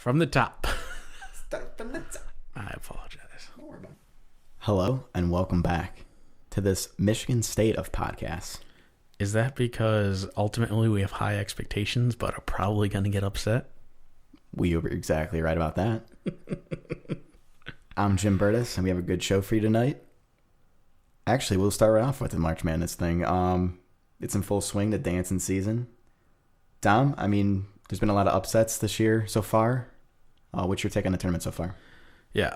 From the top. Start from the top. I apologize. Hello, and welcome back to this Michigan State of podcasts. Is that because ultimately we have high expectations but are probably going to get upset? We were exactly right about that. I'm Jim Burtis, and we have a good show for you tonight. Actually, we'll start right off with the March Madness thing. It's in full swing, the dancing season. Dom, there's been a lot of upsets this year so far. What's your take on the tournament so far? Yeah,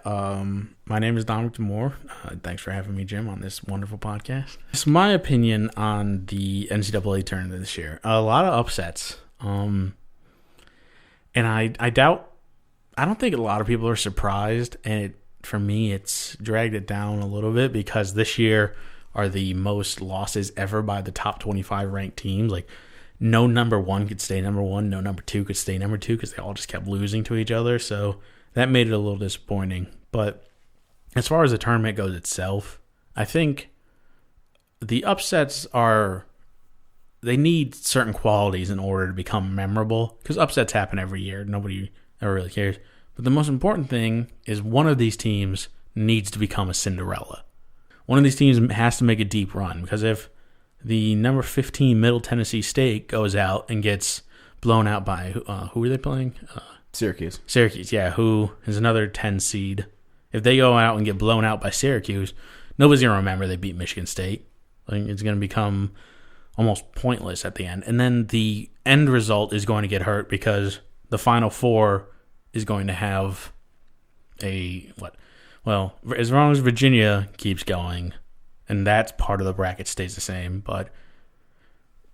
my name is Dominic DeMoore. Thanks for having me, Jim, on this wonderful podcast. It's my opinion on the NCAA tournament this year. A lot of upsets. And I don't think a lot of people are surprised, and for me, it's dragged it down a little bit because this year are the most losses ever by the top 25 ranked teams. Like, no number one could stay number one, no number two could stay number two because they all just kept losing to each other. So that made it a little disappointing. But as far as the tournament goes itself, I think the upsets they need certain qualities in order to become memorable because upsets happen every year. Nobody ever really cares. But the most important thing is one of these teams needs to become a Cinderella. One of these teams has to make a deep run because if the number 15 Middle Tennessee State goes out and gets blown out by, who are they playing? Syracuse. Syracuse, yeah, who is another 10 seed. If they go out and get blown out by Syracuse, nobody's going to remember they beat Michigan State. Like, it's going to become almost pointless at the end. And then the end result is going to get hurt because the Final Four is going to have Well, as long as Virginia keeps going, and that's part of the bracket stays the same, but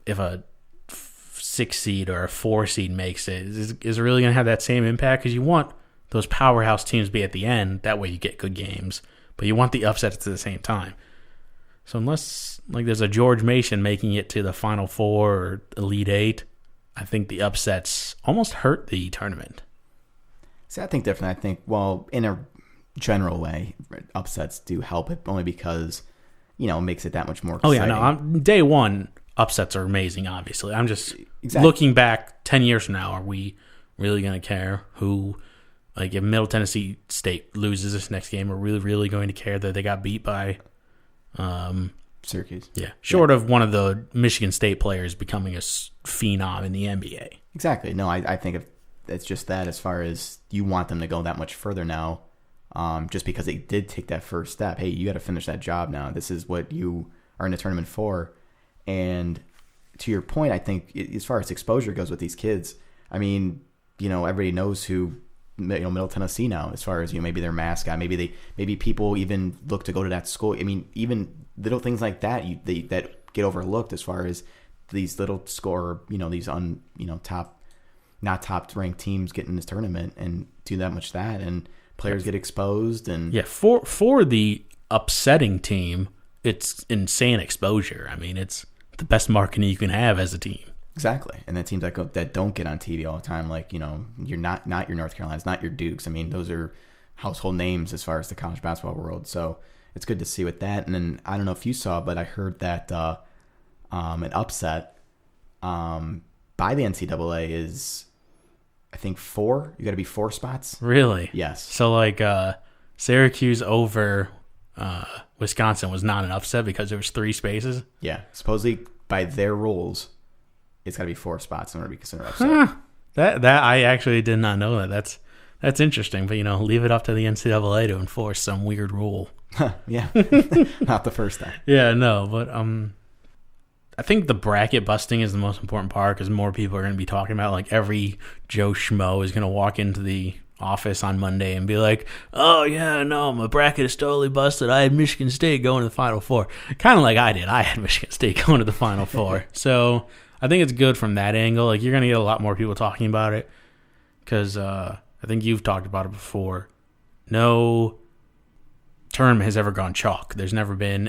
if a 6 seed or a 4 seed makes it, is it really going to have that same impact? Because you want those powerhouse teams to be at the end. That way you get good games. But you want the upsets at the same time. So unless there's a George Mason making it to the Final Four or Elite Eight, I think the upsets almost hurt the tournament. See, I think different. I think, in a general way, upsets do help it only because, it makes it that much more exciting. Oh, yeah, no, day one, upsets are amazing, obviously. I'm just looking back 10 years from now, are we really going to care who, if Middle Tennessee State loses this next game, are we really going to care that they got beat by Syracuse? Yeah, short of one of the Michigan State players becoming a phenom in the NBA. Exactly. No, I think it's just that as far as you want them to go that much further now, just because they did take that first step. Hey, you got to finish that job now. This is what you are in the tournament for. And to your point, I think as far as exposure goes with these kids, everybody knows who Middle Tennessee now. As far as maybe their mascot, maybe people even look to go to that school. Even little things like that that get overlooked as far as these little score, these not top ranked teams get in this tournament and do that much that, and players get exposed. And yeah, for the upsetting team, it's insane exposure. It's the best marketing you can have as a team. Exactly. And the teams that don't get on TV all the time, you're not your North Carolinas, not your Dukes. Those are household names as far as the college basketball world. So it's good to see with that. And then I don't know if you saw, but I heard that an upset by the NCAA is, I think, 4. You got to be 4 spots. Really? Yes. So Syracuse over Wisconsin was not an upset because there was 3 spaces. Yeah. Supposedly by their rules, it's got to be 4 spots in order to be considered upset. Huh. That I actually did not know that. That's interesting. But leave it up to the NCAA to enforce some weird rule. Yeah. Not the first time. Yeah. No. But I think the bracket busting is the most important part because more people are going to be talking about every Joe Schmo is going to walk into the office on Monday and be like, oh, yeah, no, my bracket is totally busted. I had Michigan State going to the Final Four. Kind of like I did. I had Michigan State going to the Final Four. So I think it's good from that angle. You're going to get a lot more people talking about it because I think you've talked about it before. No tournament has ever gone chalk. There's never been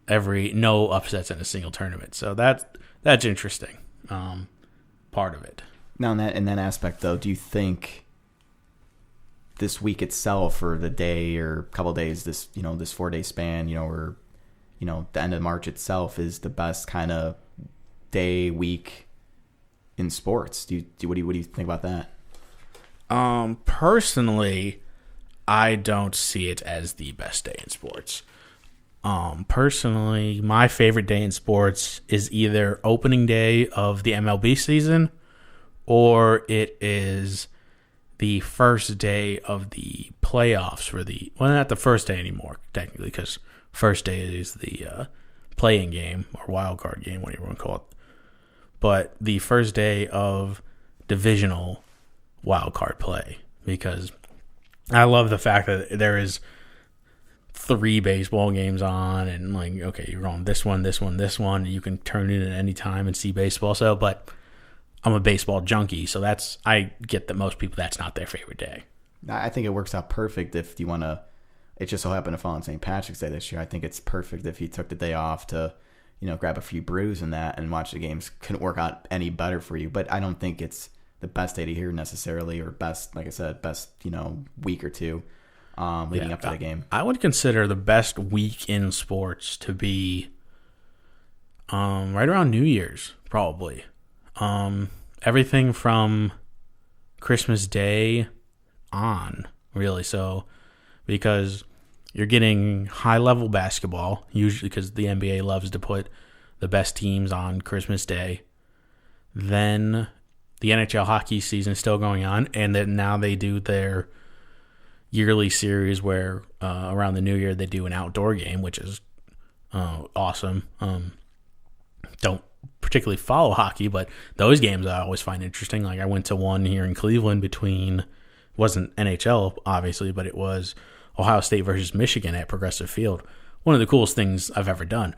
no upsets in a single tournament. So that's interesting, part of it. Now, in that aspect, though, do you think this week itself or the day or a couple of days, this 4-day span, or the end of March itself is the best kind of day, week in sports? What do you think about that? Personally, I don't see it as the best day in sports. Personally, my favorite day in sports is either opening day of the MLB season or it is the first day of the playoffs well, not the first day anymore, technically, because first day is the play-in game or wild card game, whatever you want to call it. But the first day of divisional wild card play, because I love the fact that there is 3 baseball games on, and like, okay, you're on this one, and you can turn it in at any time and see baseball. So, but I'm a baseball junkie, so I get that most people, that's not their favorite day. I think it works out perfect if you want to. It just so happened to fall on St. Patrick's Day this year. I think it's perfect if you took the day off to, grab a few brews and that and watch the games. Couldn't work out any better for you. But I don't think it's the best day to hear necessarily, or best, like I said, best, week or two leading up to the game. I would consider the best week in sports to be right around New Year's, probably. Everything from Christmas Day on, really. So, because you're getting high-level basketball, usually because the NBA loves to put the best teams on Christmas Day. Then the NHL hockey season is still going on, and then now they do their yearly series where around the New Year they do an outdoor game, which is awesome. Don't particularly follow hockey, but those games I always find interesting. Like I went to one here in Cleveland wasn't NHL obviously, but it was Ohio State versus Michigan at Progressive Field. One of the coolest things I've ever done.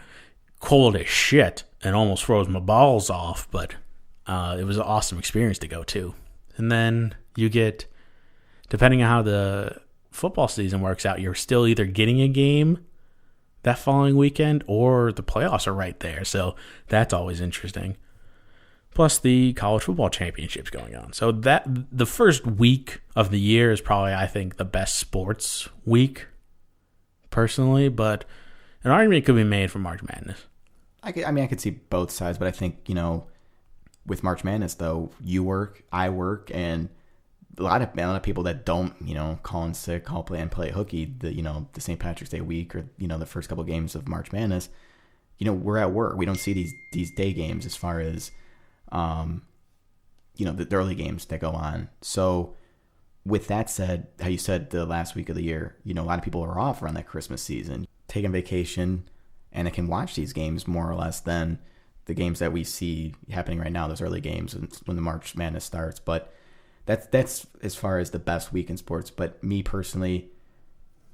Cold as shit and almost froze my balls off, but it was an awesome experience to go to. And then you get, depending on how the football season works out, you're still either getting a game that following weekend or the playoffs are right there. So that's always interesting. Plus the college football championships going on. So that the first week of the year is probably, I think, the best sports week, personally. But an argument could be made for March Madness. I could see both sides, but I think, with March Madness, though, you work, I work, and a lot of people that don't, call in sick, play hooky, the St. Patrick's Day week or, the first couple games of March Madness, we're at work. We don't see these day games as far as, the early games that go on. So with that said, how you said the last week of the year, a lot of people are off around that Christmas season, taking vacation, and it can watch these games more or less than the games that we see happening right now, those early games when the March Madness starts. But that's as far as the best week in sports. But me personally,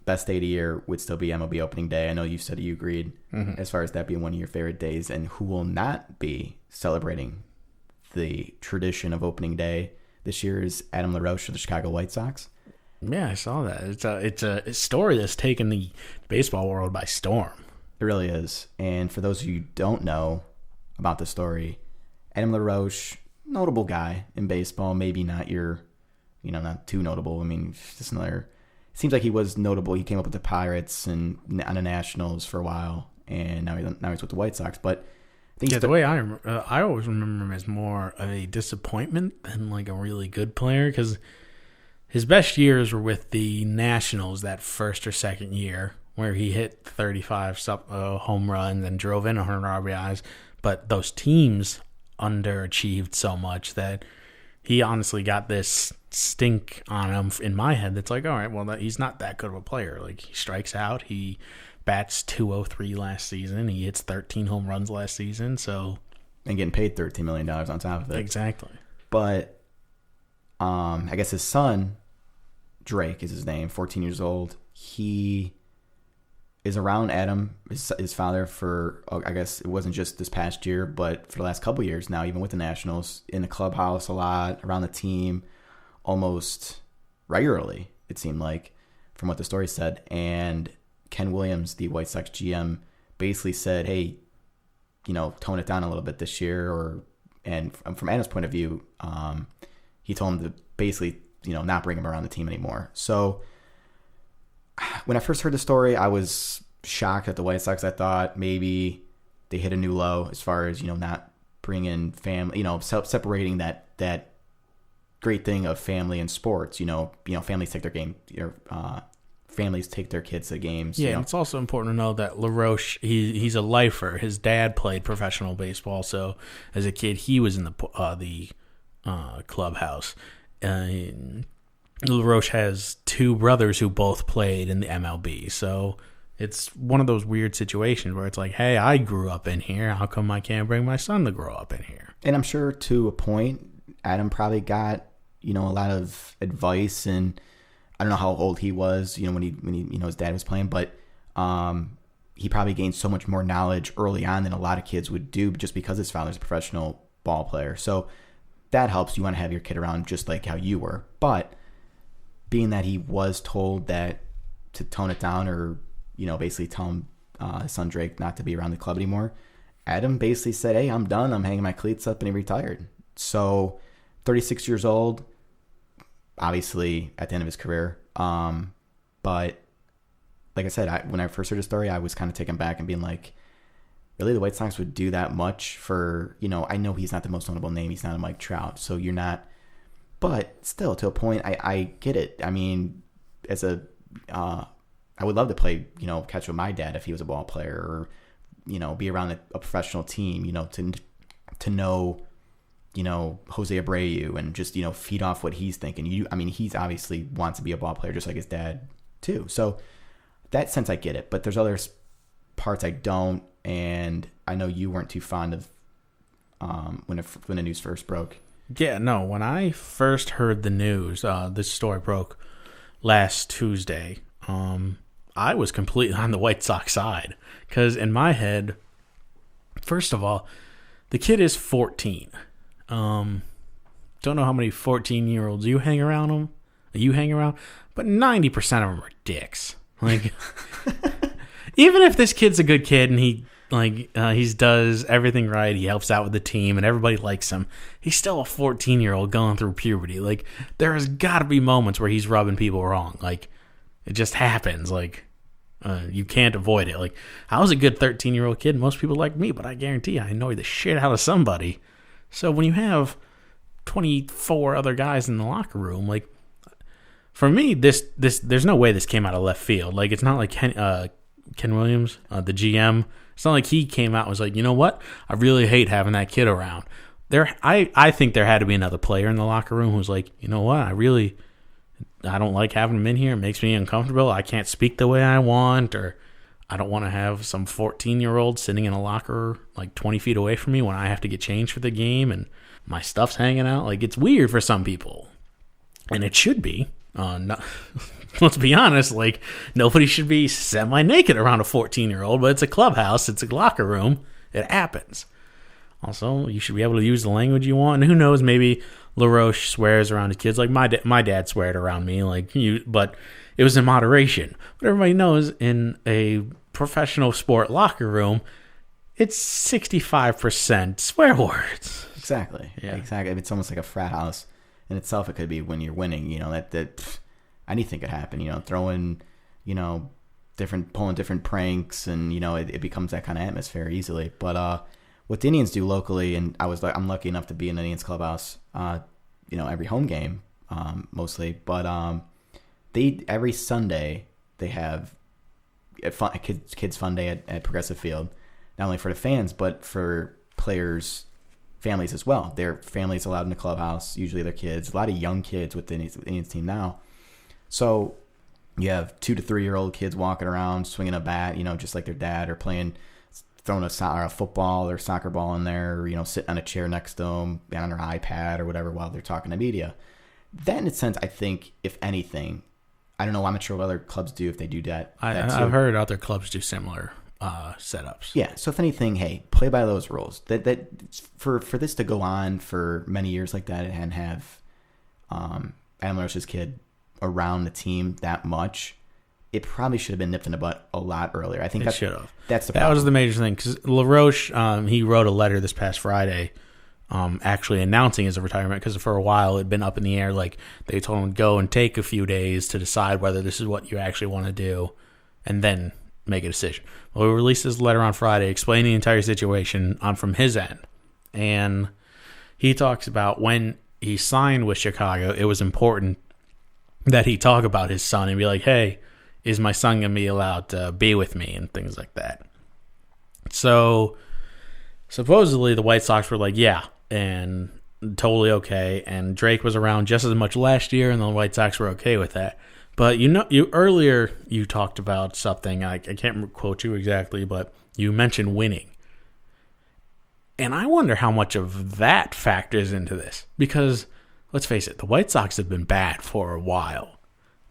best day of the year would still be MLB opening day. I know you said you agreed as far as that being one of your favorite days. And who will not be celebrating the tradition of opening day this year is Adam Laroche of the Chicago White Sox. Yeah, I saw that. It's a story that's taken the baseball world by storm. It really is. And for those of you who don't know about the story, Adam Laroche, notable guy in baseball, maybe not not too notable. I mean, just another. It seems like he was notable. He came up with the Pirates and on the Nationals for a while, and now he's with the White Sox. But the way I remember, I always remember him as more of a disappointment than like a really good player, because his best years were with the Nationals that first or second year, where he hit 35 home runs and drove in 100 RBIs. But those teams underachieved so much that he honestly got this stink on him in my head that's like, all right, well, he's not that good of a player. Like, he strikes out. He bats .203 last season. He hits 13 home runs last season. So, and getting paid $13 million on top of it. Exactly. But I guess his son, Drake is his name, 14 years old. He is around Adam, his father, for, I guess it wasn't just this past year, but for the last couple of years now, even with the Nationals, in the clubhouse a lot, around the team, almost regularly, it seemed like, from what the story said. And Ken Williams, the White Sox GM, basically said, hey, tone it down a little bit this year. And from Adam's point of view, he told him to basically, not bring him around the team anymore. So when I first heard the story, I was shocked at the White Sox. I thought maybe they hit a new low as far as, not bringing family, separating that great thing of family and sports. Families take their game. Families take their kids to games. Yeah, and it's also important to know that Laroche, he's a lifer. His dad played professional baseball, so as a kid, he was in the clubhouse. Laroche has two brothers who both played in the MLB, so it's one of those weird situations where it's like, hey, I grew up in here. How come I can't bring my son to grow up in here? And I'm sure to a point, Adam probably got, a lot of advice, and I don't know how old he was, when he his dad was playing, but he probably gained so much more knowledge early on than a lot of kids would do just because his father's a professional ball player. So that helps. You want to have your kid around just like how you were. But being that he was told that to tone it down or, basically tell him, his son Drake not to be around the club anymore, Adam basically said, hey, I'm done. I'm hanging my cleats up, and he retired. So 36 years old, obviously at the end of his career. But like I said, when I first heard the story, I was kind of taken back and being like, really, the White Sox would do that much for, I know he's not the most notable name. He's not a Mike Trout. So you're not, but still to a point, I get it. I mean, I would love to play, catch with my dad if he was a ball player, or, be around a professional team, to know, Jose Abreu and just, feed off what he's thinking. He's obviously wants to be a ball player just like his dad too. So that sense I get it, but there's other parts I don't. And I know you weren't too fond of when the news first broke. Yeah, no. When I first heard the news, this story broke last Tuesday. I was completely on the White Sox side because in my head, first of all, the kid is 14. Don't know how many 14-year-olds you hang around, but 90% of them are dicks. Like, even if this kid's a good kid and he does everything right, he helps out with the team and everybody likes him, he's still a 14-year-old going through puberty. Like, there has got to be moments where he's rubbing people wrong. Like, it just happens. Like, you can't avoid it. Like, I was a good 13-year-old kid. Most people like me, but I guarantee I annoy the shit out of somebody. So when you have 24 other guys in the locker room, like, for me, this there's no way this came out of left field. Like, it's not like Ken Williams, the GM. It's not like he came out and was like, you know what? I really hate having that kid around. I think there had to be another player in the locker room who was like, you know what? I don't like having him in here. It makes me uncomfortable. I can't speak the way I want, or I don't want to have some 14-year-old sitting in a locker like 20 feet away from me when I have to get changed for the game and my stuff's hanging out. Like, it's weird for some people, and it should be. Let's be honest, like, nobody should be semi-naked around a 14-year-old, but it's a clubhouse, it's a locker room, it happens. Also, you should be able to use the language you want, and who knows, maybe LaRoche swears around his kids, like my dad sweared around me, but it was in moderation. But everybody knows in a professional sport locker room, it's 65% swear words. Exactly. Yeah. Exactly. It's almost like a frat house. In itself, it could be when you're winning, that anything could happen, throwing, pulling different pranks, and, it becomes that kind of atmosphere easily. But what the Indians do locally, and I'm lucky enough to be in an Indians clubhouse, every home game, mostly, but every Sunday they have a kids fun day at Progressive Field, not only for the fans, but for players' families as well. Their families allowed in the clubhouse, usually their kids, a lot of young kids with the Indians team now. So you have 2 to 3 year old kids walking around swinging a bat, just like their dad, or throwing a football or soccer ball in there, or, sitting on a chair next to them on their iPad or whatever while they're talking to media. That, in a sense, I think, if anything, I don't know, I'm not sure what other clubs do if they do that. I've heard other clubs do similar setups. Yeah, so if anything, hey, play by those rules. That for this to go on for many years like that and have Adam Laroche's kid around the team that much, it probably should have been nipped in the butt a lot earlier. I think that should have. That's the problem. That was the major thing, because Laroche, he wrote a letter this past Friday, actually announcing his retirement, because for a while it'd been up in the air. Like, they told him go and take a few days to decide whether this is what you actually want to do, and then make a decision. Well, he released his letter on Friday explaining the entire situation from his end, and he talks about when he signed with Chicago, it was important that he talk about his son and be like, hey, is my son going to be allowed to be with me and things like that. So supposedly the White Sox were like, yeah, and totally okay. And Drake was around just as much last year, and the White Sox were okay with that. But earlier you talked about something, I can't quote you exactly, but you mentioned winning. And I wonder how much of that factors into this. Because, let's face it, the White Sox have been bad for a while.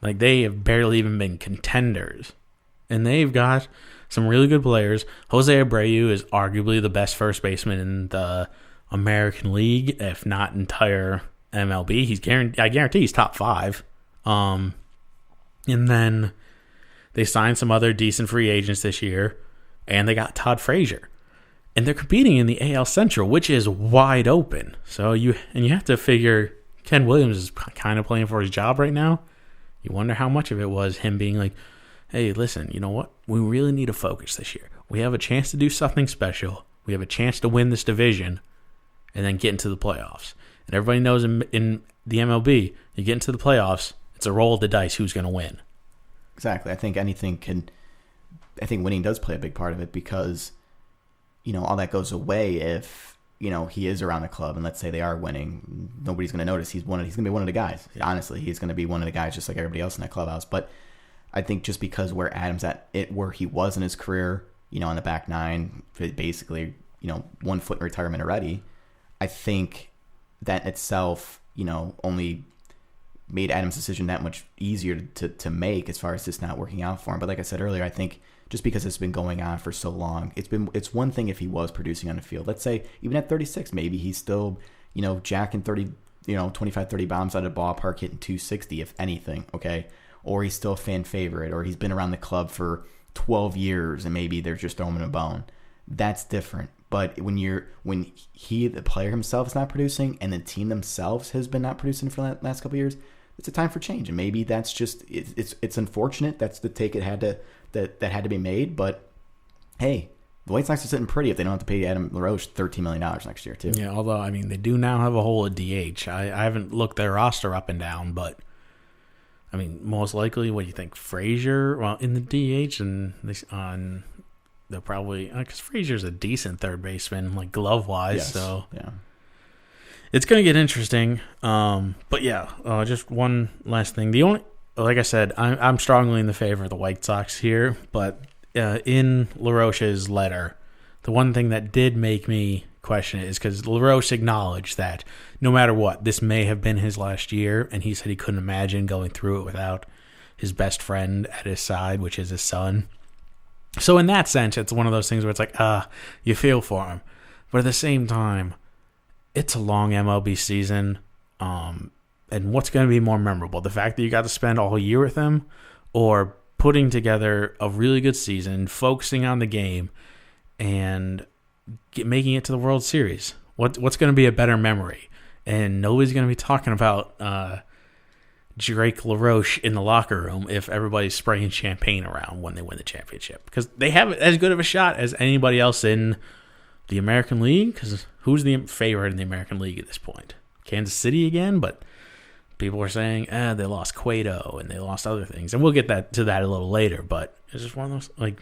Like, they have barely even been contenders. And they've got some really good players. Jose Abreu is arguably the best first baseman in the American League, if not entire MLB. I guarantee he's top 5. And then they signed some other decent free agents this year. And they got Todd Frazier. And they're competing in the AL Central, which is wide open. So you have to figure Ken Williams is kind of playing for his job right now. You wonder how much of it was him being like, hey, listen, you know what? We really need to focus this year. We have a chance to do something special. We have a chance to win this division and then get into the playoffs. And everybody knows in the MLB, you get into the playoffs, it's a roll of the dice who's going to win. Exactly. I think winning does play a big part of it because, all that goes away if, he is around the club and let's say they are winning. Nobody's going to notice. He's going to be one of the guys. Honestly, he's going to be one of the guys just like everybody else in that clubhouse. But I think just because where Adam's where he was in his career, on the back nine, basically, 1 foot in retirement already, I think that itself, only made Adam's decision that much easier to make as far as this not working out for him. But like I said earlier, I think just because it's been going on for so long, it's one thing if he was producing on the field. Let's say even at 36, maybe he's still, jacking 30, 25, 30 bombs out of the ballpark, hitting 260, if anything, okay? Or he's still a fan favorite, or he's been around the club for 12 years and maybe they're just throwing him a bone. That's different. But when the player himself is not producing and the team themselves has been not producing for the last couple of years, it's a time for change. And maybe that's just it's unfortunate. That's the take that had to be made. But hey, the White Sox are sitting pretty if they don't have to pay Adam Laroche $13 million next year too. Yeah, although they do now have a hole at DH. I haven't looked their roster up and down, but most likely, what do you think? Frazier, in the DH, and they'll probably because Frazier's a decent third baseman, like glove wise. Yes. So yeah, it's gonna get interesting. But yeah, just one last thing. Like I said, I'm strongly in the favor of the White Sox here, but in LaRoche's letter, the one thing that did make me question it is because LaRoche acknowledged that no matter what, this may have been his last year, and he said he couldn't imagine going through it without his best friend at his side, which is his son. So in that sense, it's one of those things where it's like, you feel for him. But at the same time, it's a long MLB season, and what's going to be more memorable? The fact that you got to spend all year with him, or putting together a really good season, focusing on the game, and making it to the World Series? What's going to be a better memory? And nobody's going to be talking about Drake LaRoche in the locker room if everybody's spraying champagne around when they win the championship, because they have as good of a shot as anybody else in the American League. Because who's the favorite in the American League at this point? Kansas City again, but people are saying they lost Cueto and they lost other things, and we'll get to that a little later. But it's just one of those,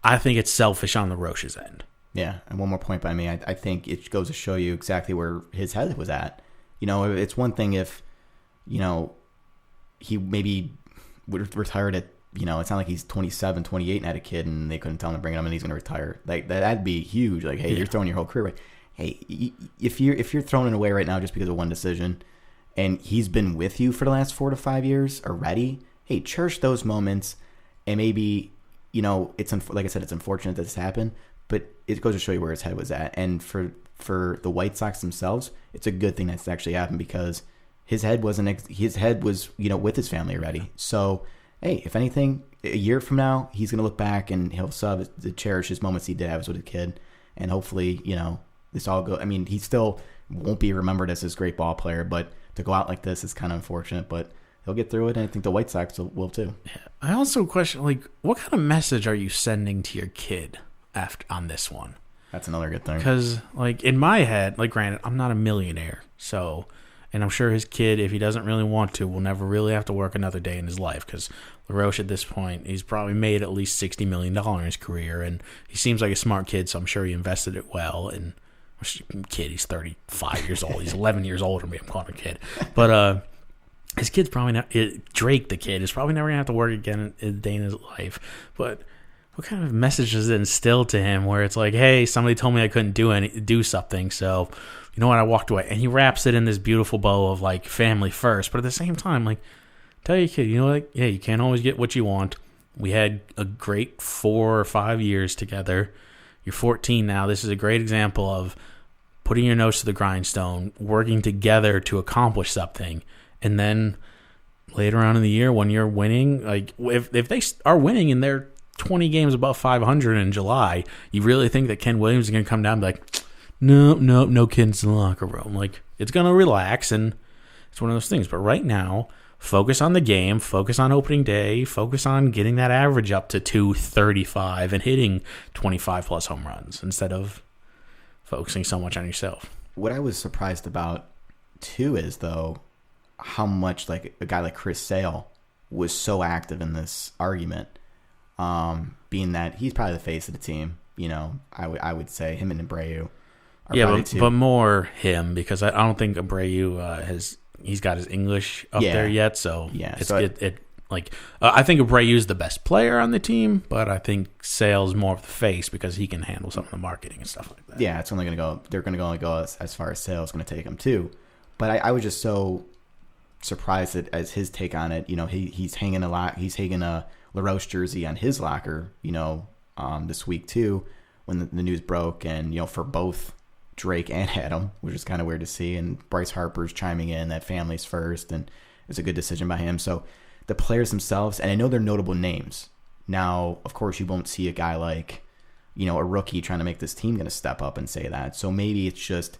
I think it's selfish on LaRoche's end. Yeah, and one more point by me. I think it goes to show you exactly where his head was at. It's one thing if he maybe would have retired at, it's not like he's 27, 28 and had a kid and they couldn't tell him to bring him and he's going to retire. Like, that'd be huge. Like, hey, You're throwing your whole career away. Hey, if you're throwing it away right now just because of one decision, and he's been with you for the last 4 to 5 years already, hey, cherish those moments. And maybe, like I said, it's unfortunate that this happened, but it goes to show you where his head was at. And for the White Sox themselves, it's a good thing that's actually happened, because his head was with his family already. So hey, if anything, a year from now, he's going to look back and he'll still cherish his moments he did have with a kid. And hopefully, this all go. he still won't be remembered as this great ball player, but to go out like this is kind of unfortunate, but he'll get through it. And I think the White Sox will too. Yeah. I also question, what kind of message are you sending to your kid on this one? That's another good thing. Because, like, in my head, like, granted, I'm not a millionaire, so, and I'm sure his kid, if he doesn't really want to, will never really have to work another day in his life. Because Laroche, at this point, he's probably made at least $60 million in his career, and he seems like a smart kid, so I'm sure he invested it well. And kid, he's 35 years old. He's 11 years older than me. I'm calling him a kid. But his kid's probably not, Drake, the kid, is probably never going to have to work again in a day in his life. But what kind of message does it instill to him where it's like, hey, somebody told me I couldn't do something, so you know what, I walked away. And he wraps it in this beautiful bow of, like, family first. But at the same time, like, tell your kid, you know, like, yeah, you can't always get what you want. We had a great 4 or 5 years together. You're 14 now. This is a great example of putting your nose to the grindstone, working together to accomplish something. And then later on in the year when you're winning, like, if they are winning and they're 20 games above 500 in July, you really think that Ken Williams is going to come down and be like, no kids in the locker room? Like, it's going to relax, and it's one of those things. But right now, focus on the game, focus on opening day, focus on getting that average up to 235 and hitting 25-plus home runs instead of focusing so much on yourself. What I was surprised about, too, is, though, how much, like, a guy like Chris Sale was so active in this argument. Being that he's probably the face of the team, you know, I would say him and Abreu are probably two. But more him, because I don't think Abreu he's got his English up there yet, so yeah, I think Abreu's the best player on the team, but I think Sale's more of the face because he can handle some of the marketing and stuff like that. Yeah, it's only going to go. They're going to only go as far as Sale's going to take him too. But I was just so surprised as his take on it. You know, he's hanging a lot. He's hanging a LaRoche jersey on his locker, you know, this week too, when the news broke, and, you know, for both Drake and Adam, which is kind of weird to see, and Bryce Harper's chiming in that family's first, and it's a good decision by him. So the players themselves, and I know they're notable names. Now, of course, you won't see a guy like, you know, a rookie trying to make this team going to step up and say that. So maybe it's just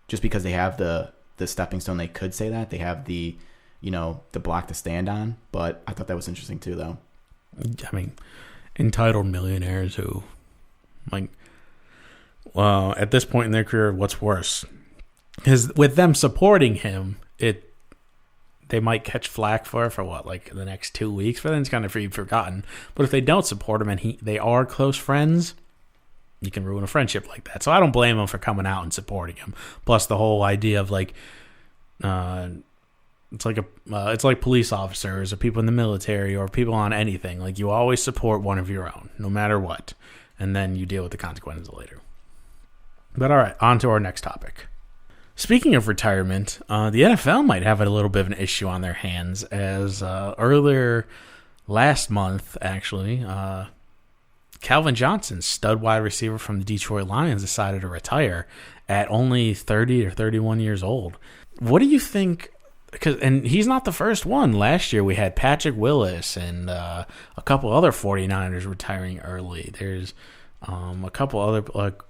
because they have the stepping stone, they could say that. They have the, you know, the block to stand on. But I thought that was interesting too, though. I mean, entitled millionaires who, like, well, at this point in their career, what's worse? Because with them supporting him, they might catch flack for what, like, the next 2 weeks, but then it's kind of forgotten. But if they don't support him and they are close friends, you can ruin a friendship like that. So I don't blame him for coming out and supporting him. Plus the whole idea of, like, it's like police officers or people in the military or people on anything. Like, you always support one of your own, no matter what, and then you deal with the consequences later. But all right, on to our next topic. Speaking of retirement, the NFL might have a little bit of an issue on their hands, as earlier last month, actually, Calvin Johnson, stud wide receiver from the Detroit Lions, decided to retire at only 30 or 31 years old. What do you think? And he's not the first one. Last year we had Patrick Willis and a couple other 49ers retiring early. There's a couple other, like,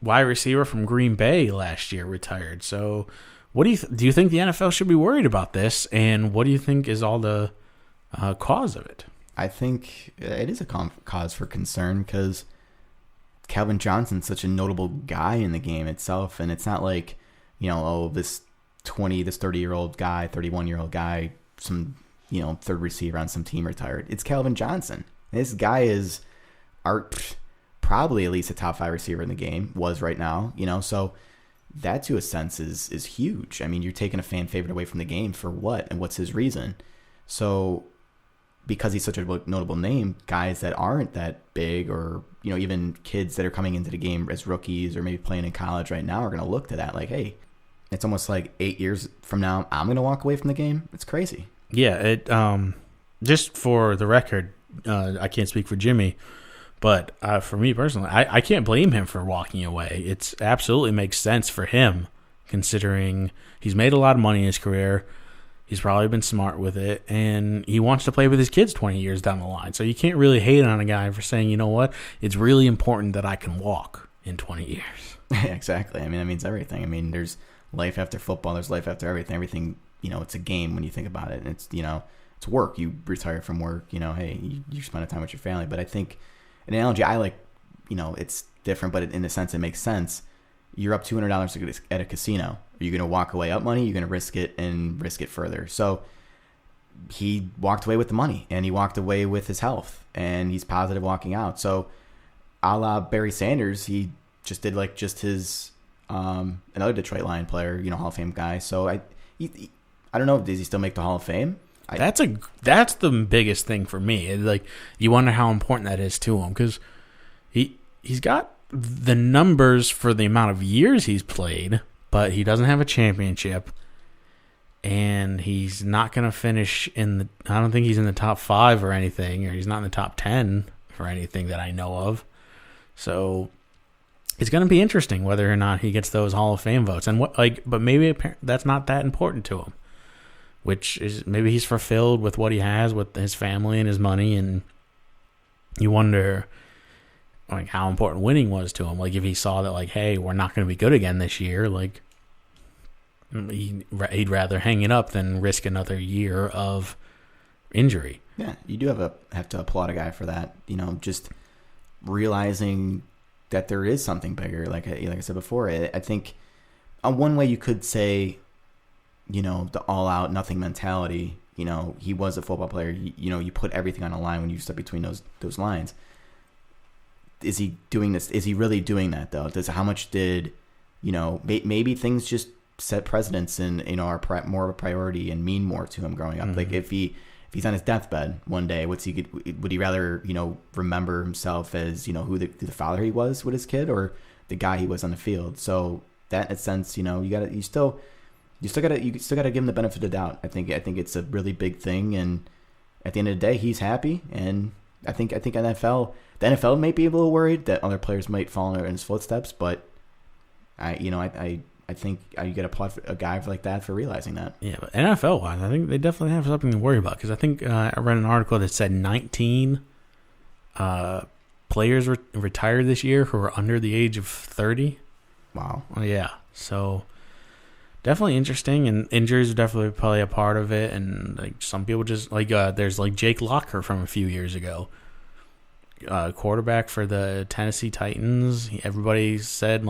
wide receiver from Green Bay last year retired. So what do you think the NFL should be worried about this, and what do you think is all the cause of it? I think it is a cause for concern because Calvin Johnson's such a notable guy in the game itself, and it's not like, you know, this 30-year-old guy, 31-year-old guy, some, you know, third receiver on some team retired. It's Calvin Johnson. This guy is probably at least a top 5 receiver in the game, was right now, you know, so that to a sense is huge. I mean, you're taking a fan favorite away from the game for what, and what's his reason? So because he's such a notable name, guys that aren't that big, or, you know, even kids that are coming into the game as rookies or maybe playing in college right now are going to look to that like, hey, it's almost like 8 years from now, I'm going to walk away from the game. It's crazy. Yeah, it just for the record, I can't speak for Jimmy, but for me personally, I can't blame him for walking away. It absolutely makes sense for him, considering he's made a lot of money in his career. He's probably been smart with it, and he wants to play with his kids 20 years down the line. So you can't really hate on a guy for saying, you know what, it's really important that I can walk in 20 years. Exactly. I mean, that means everything. I mean, there's life after football. There's life after everything. Everything, you know, it's a game when you think about it. And it's, you know, it's work. You retire from work, you know, hey, you spend time with your family. But I think an analogy I like it's different, but in a sense it makes sense. You're up $200 at a casino. Are you going to walk away up money? You're going to risk it and risk it further. So he walked away with the money, and he walked away with his health, and he's positive walking out. So a la Barry Sanders, he just did his another Detroit Lion player, Hall of Fame guy. So I don't know, does he still make the Hall of Fame? That's the biggest thing for me. Like, you wonder how important that is to him, because he's got the numbers for the amount of years he's played, but he doesn't have a championship, and he's not going to finish I don't think he's in the top 5 or anything, or he's not in the top 10 for anything that I know of. So it's going to be interesting whether or not he gets those Hall of Fame votes, and but maybe that's not that important to him, which is maybe he's fulfilled with what he has with his family and his money, and you wonder how important winning was to him. Like, if he saw that, hey, we're not going to be good again this year, he'd rather hang it up than risk another year of injury. Yeah, you do have to applaud a guy for that. Just realizing that there is something bigger. Like I said before, I think one way you could say, the all-out nothing mentality. He was a football player. You put everything on the line when you step between those lines. Is he doing this? Is he really doing that though? How much did maybe things just set precedents and are more of a priority and mean more to him growing up? Mm-hmm. Like if he's on his deathbed one day, would he rather remember himself as who the father he was with his kid, or the guy he was on the field? So that, in a sense, you still gotta give him the benefit of the doubt. I think it's a really big thing, and at the end of the day, he's happy, and I think the NFL may be a little worried that other players might follow in his footsteps, but I think you got to applaud a guy like that for realizing that. Yeah, but NFL-wise, I think they definitely have something to worry about, because I think I read an article that said 19 players retired this year who are under the age of 30. Wow. Yeah, so definitely interesting, and injuries are definitely probably a part of it, and some people just there's Jake Locker from a few years ago. Quarterback for the Tennessee Titans. Everybody said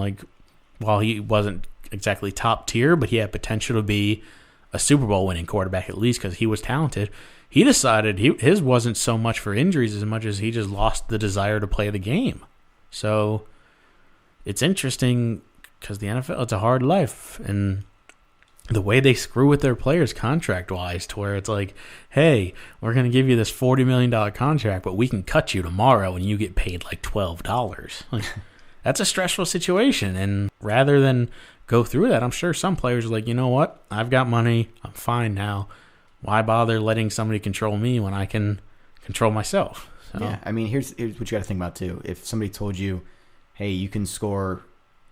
while he wasn't exactly top tier, but he had potential to be a Super Bowl winning quarterback at least, because he was talented. He decided his wasn't so much for injuries as much as he just lost the desire to play the game. So it's interesting, because the NFL, it's a hard life, and the way they screw with their players contract-wise, to where it's hey, we're going to give you this $40 million contract, but we can cut you tomorrow and you get paid $12. That's a stressful situation, and rather than go through that, I'm sure some players are you know what? I've got money. I'm fine now. Why bother letting somebody control me when I can control myself? So. Yeah, I mean, here's what you got to think about, too. If somebody told you, hey, you can score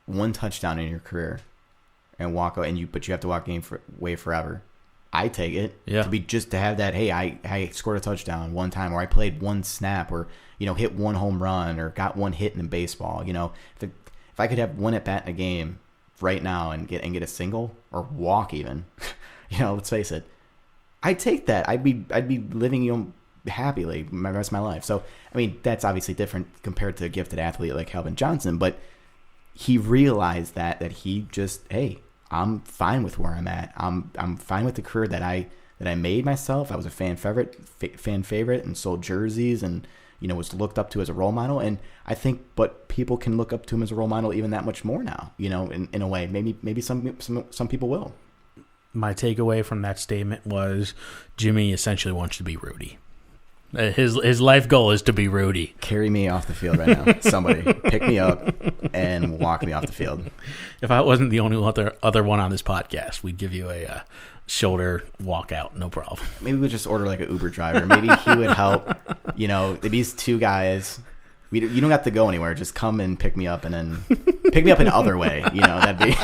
one touchdown in your career and walk away, but you have to walk away forever, I take it. Yeah. To have that, hey, I scored a touchdown one time, or I played one snap, or hit one home run, or got one hit in baseball. If I could have one at bat in a game right now and get a single, or walk even, let's face it, I'd take that. I'd be living happily the rest of my life. So I mean, that's obviously different compared to a gifted athlete like Calvin Johnson, but he realized that he just, hey, I'm fine with where I'm at. I'm fine with the career that I made myself. I was a fan favorite, and sold jerseys, and was looked up to as a role model. And I think, but people can look up to him as a role model even that much more now. In a way, maybe some people will. My takeaway from that statement was Jimmy essentially wants to be Rudy. His life goal is to be Rudy. Carry me off the field right now. Somebody pick me up and walk me off the field. If I wasn't the only other one on this podcast, we'd give you a shoulder walkout, no problem. Maybe we'd just order an Uber driver. Maybe he would help. These two guys. You don't have to go anywhere. Just come and pick me up, and then pick me up in other way. That'd be.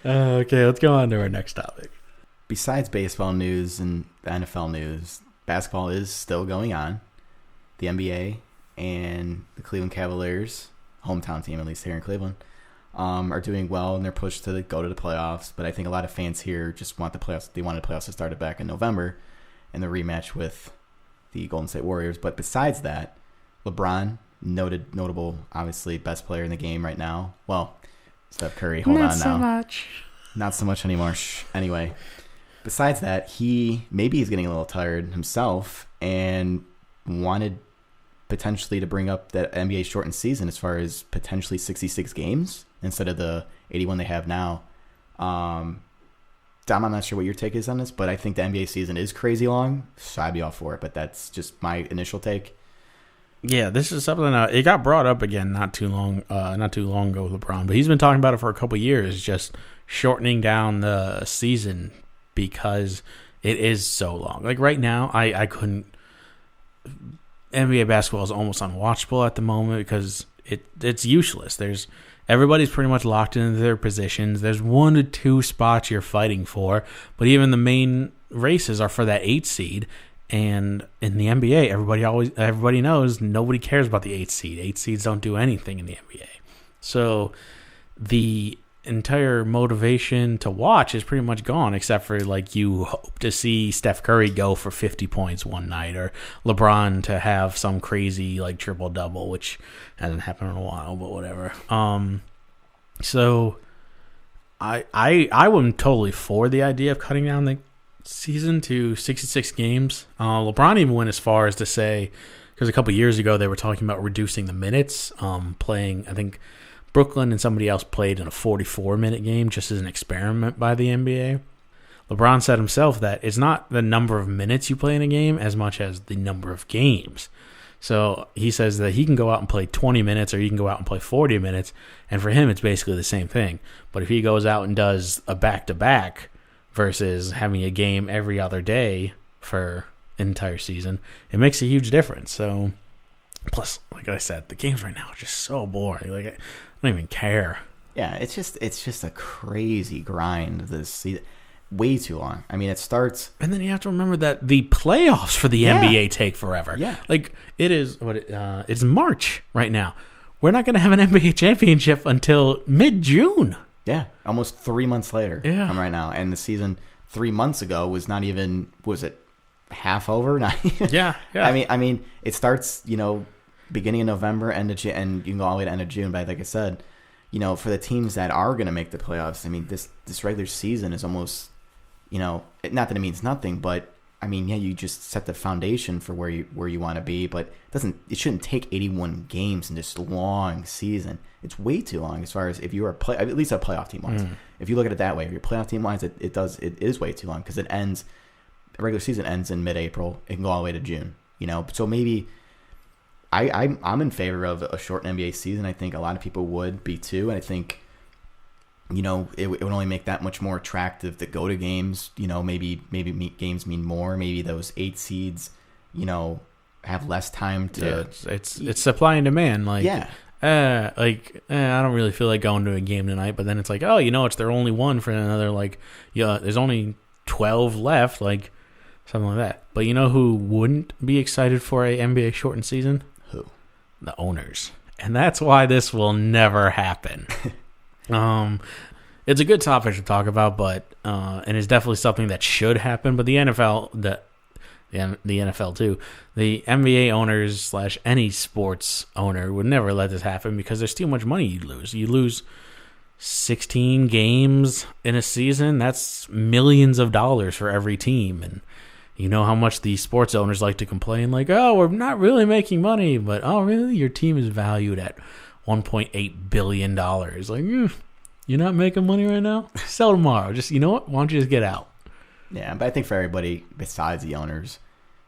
Okay, let's go on to our next topic. Besides baseball news and NFL news, basketball is still going on. The NBA and the Cleveland Cavaliers, hometown team at least here in Cleveland, are doing well in their push to go to the playoffs. But I think a lot of fans here just want the playoffs. They wanted the playoffs to start back in November, and the rematch with the Golden State Warriors. But besides that, LeBron notable, obviously, best player in the game right now. Well, Steph Curry, hold on now. Not so much. Not so much anymore. Anyway, besides that, maybe he's getting a little tired himself and wanted potentially to bring up that NBA shortened season as far as potentially 66 games instead of the 81 they have now. Dom, I'm not sure what your take is on this, but I think the NBA season is crazy long, so I'd be all for it. But that's just my initial take. Yeah, this is something it got brought up again not too long ago with LeBron, but he's been talking about it for a couple of years, just shortening down the season because it is so long. Like right now, I couldn't. NBA basketball is almost unwatchable at the moment because it's useless. Everybody's pretty much locked into their positions. There's 1 to 2 spots you're fighting for, but even the main races are for that 8 seed. And in the NBA, everybody knows nobody cares about the 8 seed. 8 seeds don't do anything in the NBA. So the entire motivation to watch is pretty much gone, except for like you hope to see Steph Curry go for 50 points one night or LeBron to have some crazy like triple double, which hasn't happened in a while, but whatever. So I am totally for the idea of cutting down the season to 66 games. LeBron even went as far as to say, because a couple years ago they were talking about reducing the minutes, playing, I think Brooklyn and somebody else played in a 44-minute game just as an experiment by the NBA. LeBron said himself that it's not the number of minutes you play in a game as much as the number of games. So he says that he can go out and play 20 minutes or he can go out and play 40 minutes, and for him it's basically the same thing. But if he goes out and does a back-to-back versus having a game every other day for an entire season, it makes a huge difference. So, plus, like I said, the games right now are just so boring. Like, I don't even care. Yeah, it's just a crazy grind this season. Way too long. I mean, it starts, and then you have to remember that the playoffs for the NBA take forever. Yeah, like it is. It's March right now. We're not going to have an NBA championship until mid-June. Yeah, almost 3 months later. Yeah, from right now, and the season 3 months ago was not even. Was it half over? Not even. Yeah. I mean, it starts. Beginning of November, end of June, and you can go all the way to end of June. But like I said, for the teams that are going to make the playoffs, I mean, this regular season is almost. Not that it means nothing, but I mean, yeah, you just set the foundation for where you want to be, but it shouldn't take 81 games in this long season. It's way too long as far as if you are at least a playoff team wise. If you look at it that way, if you're playoff team wise, it is way too long because the regular season ends in mid-April. It can go all the way to June. So maybe I'm in favor of a short NBA season. I think a lot of people would be too, and I think. It would only make that much more attractive to go to games. Maybe games mean more. Maybe those 8 seeds, have less time to. Yeah, it's supply and demand. Like, yeah. I don't really feel like going to a game tonight. But then it's like, it's their only one for another. Like, there's only 12 left. Like, something like that. But who wouldn't be excited for a NBA shortened season? Who? The owners, and that's why this will never happen. It's a good topic to talk about, but and it's definitely something that should happen. But the NFL, the NFL too, the NBA owners / any sports owner would never let this happen because there's too much money you'd lose. You lose 16 games in a season. That's millions of dollars for every team, and you know how much the sports owners like to complain, like, "Oh, we're not really making money," but "Oh, really? Your team is valued at $1.8 billion. Like, you're not making money right now? Sell tomorrow. Just, why don't you just get out? Yeah, but I think for everybody besides the owners,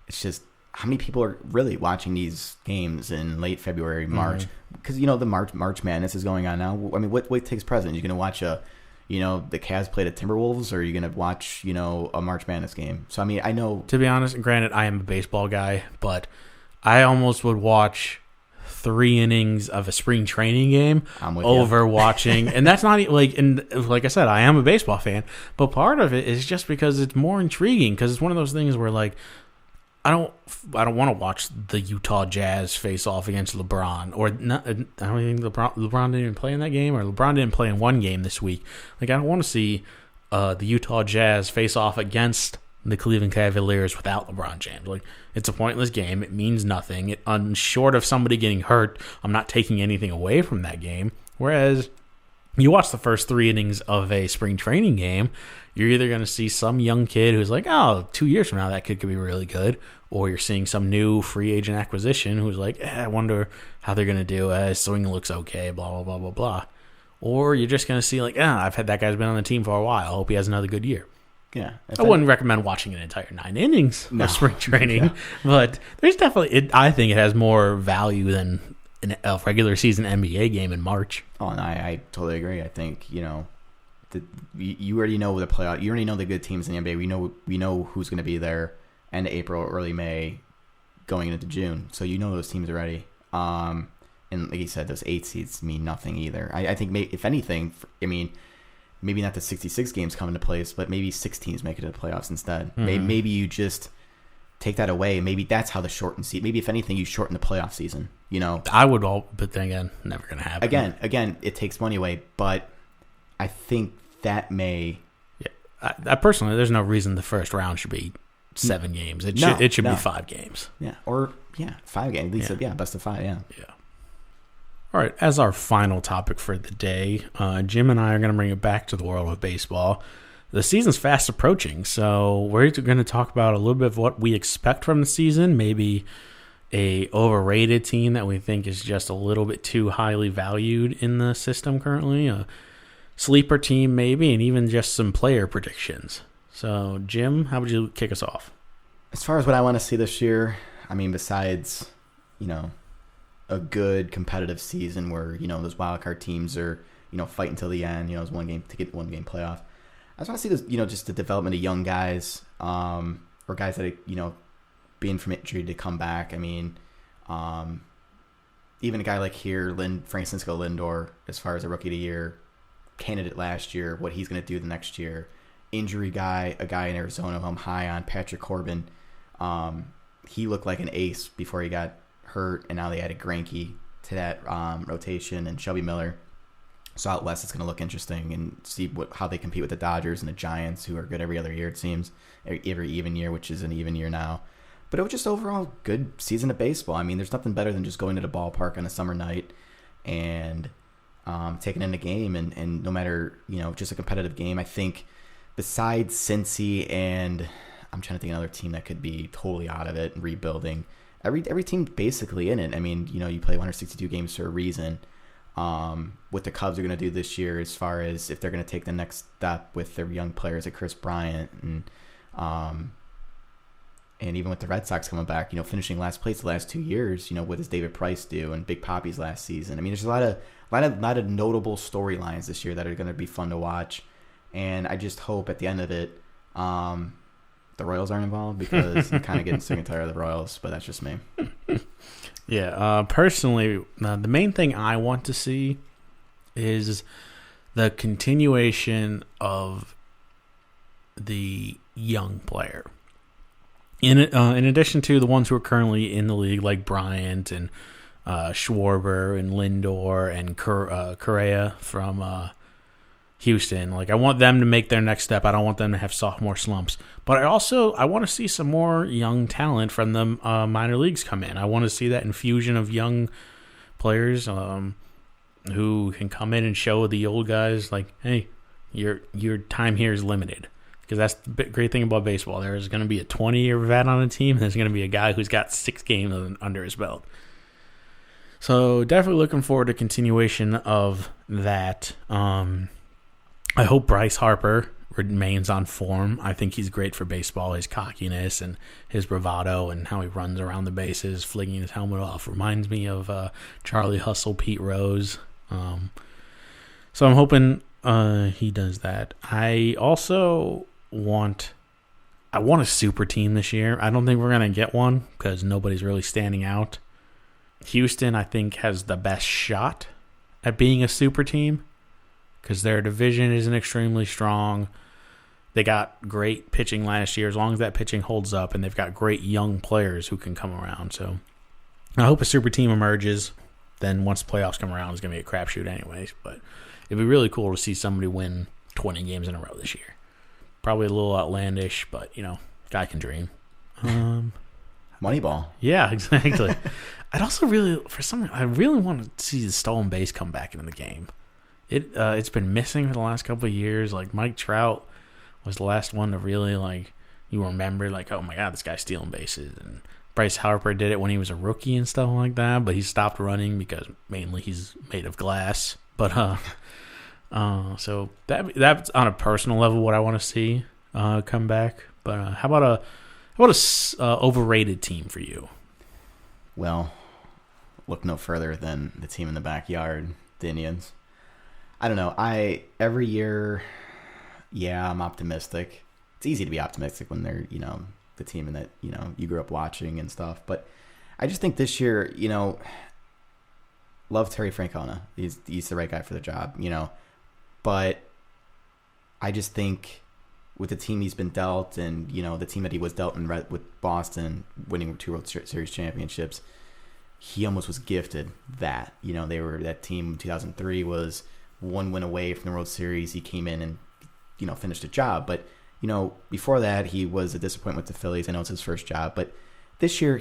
it's just how many people are really watching these games in late February, March? Because, the March Madness is going on now. I mean, what takes precedent? You're going to watch the Cavs play the Timberwolves, or are you going to watch, a March Madness game? So, I mean, I know. To be honest, granted, I am a baseball guy, but I almost would watch 3 innings of a spring training game over watching, and that's not like I said, I am a baseball fan, but part of it is just because it's more intriguing because it's one of those things where like I don't want to watch the Utah Jazz face off against LeBron or not. I don't think LeBron didn't even play in that game, or LeBron didn't play in one game this week. Like I don't want to see the Utah Jazz face off against the Cleveland Cavaliers without LeBron James. Like, it's a pointless game. It means nothing. Short of somebody getting hurt, I'm not taking anything away from that game. Whereas you watch the first 3 innings of a spring training game, you're either going to see some young kid who's like, oh, 2 years from now, that kid could be really good. Or you're seeing some new free agent acquisition who's like, I wonder how they're going to do. His swing looks okay, blah, blah, blah, blah, blah. Or you're just going to see like, I've had that guy's been on the team for a while. I hope he has another good year. Yeah, I wouldn't recommend watching an entire 9 innings of spring training, but there's definitely, I think it has more value than a regular season NBA game in March. Oh, and I totally agree. I think, you already know the playoff. You already know the good teams in the NBA. We know who's going to be there end of April, early May, going into June. So you know those teams already. And like you said, those 8 seeds mean nothing either. I think if anything, maybe not the 66 games come into place, but maybe 6 teams make it to the playoffs instead. Mm-hmm. Maybe you just take that away. Maybe that's how the shortened season. Maybe if anything, you shorten the playoff season. I would but then again, never going to happen. Again, it takes money away, but I think that may. Yeah, I personally, there's no reason the first round should be 7 games. It should be 5 games. Yeah, 5 games. At least, best of 5. Yeah. All right, as our final topic for the day, Jim and I are going to bring it back to the world of baseball. The season's fast approaching, so we're going to talk about a little bit of what we expect from the season, maybe a overrated team that we think is just a little bit too highly valued in the system currently, a sleeper team maybe, and even just some player predictions. So, Jim, how would you kick us off? As far as what I want to see this year, besides, a good competitive season where, those wildcard teams are, fight until the end, it's one game to get 1 game playoff. I just want to see this, just the development of young guys, or guys that, being from injury to come back. Even a guy like here, Francisco Lindor, as far as a rookie of the year candidate last year, what he's going to do the next year. Injury guy, a guy in Arizona who I'm high on, Patrick Corbin. He looked like an ace before he got hurt, and now they added Greinke to that rotation and Shelby Miller. So out west, it's going to look interesting and see how they compete with the Dodgers and the Giants, who are good every other year, it seems, every even year, which is an even year now. But it was just overall good season of baseball. There's nothing better than just going to the ballpark on a summer night and taking in a game, and no matter, just a competitive game. I think besides Cincy, and I'm trying to think of another team that could be totally out of it and rebuilding, every team basically in it. You play 162 games for a reason. What the Cubs are going to do this year, as far as if they're going to take the next step with their young players like Chris Bryant, and even with the Red Sox coming back, finishing last place the last 2 years, what does David Price do, and Big Papi's last season? There's a lot of notable storylines this year that are going to be fun to watch, and I just hope at the end of it, the Royals aren't involved, because I'm kind of getting sick and tired of the Royals, but that's just me. Yeah, personally, the main thing I want to see is the continuation of the young player. In addition to the ones who are currently in the league, like Bryant and Schwarber and Lindor and Correa from Houston. I want them to make their next step. I don't want them to have sophomore slumps. But I want to see some more young talent from the minor leagues come in. I want to see that infusion of young players who can come in and show the old guys, hey, your time here is limited. Because that's the great thing about baseball. There's going to be a 20-year vet on a team, and there's going to be a guy who's got 6 games under his belt. So definitely looking forward to continuation of that. I hope Bryce Harper remains on form. I think he's great for baseball. His cockiness and his bravado and how he runs around the bases, flinging his helmet off, reminds me of Charlie Hustle, Pete Rose. So I'm hoping he does that. I also want a super team this year. I don't think we're going to get one because nobody's really standing out. Houston, I think, has the best shot at being a super team because their division isn't extremely strong. They got great pitching last year, as long as that pitching holds up, and they've got great young players who can come around. So I hope a super team emerges. Then once the playoffs come around, it's going to be a crapshoot anyways. But it'd be really cool to see somebody win 20 games in a row this year. Probably a little outlandish, but, Guy can dream. Moneyball. Yeah, exactly. I'd also I really want to see the stolen base come back into the game. It's been missing for the last couple of years. Like Mike Trout was the last one to really you remember oh my God, this guy's stealing bases. And Bryce Harper did it when he was a rookie and stuff like that, but he stopped running because mainly he's made of glass. But so that's on a personal level what I want to see come back. But how about a overrated team for you? Well, look no further than the team in the backyard, the Indians. I don't know. Every year, I'm optimistic. It's easy to be optimistic when they're, the team that, you grew up watching and stuff. But I just think this year, love Terry Francona. He's the right guy for the job, But I just think with the team he's been dealt and, the team that he was dealt in with Boston, winning 2 World Series championships, he almost was gifted that. That team in 2003 was 1 win away from the World Series. He came in and, finished the job. But, before that, he was a disappointment with the Phillies. I know it's his first job. But this year,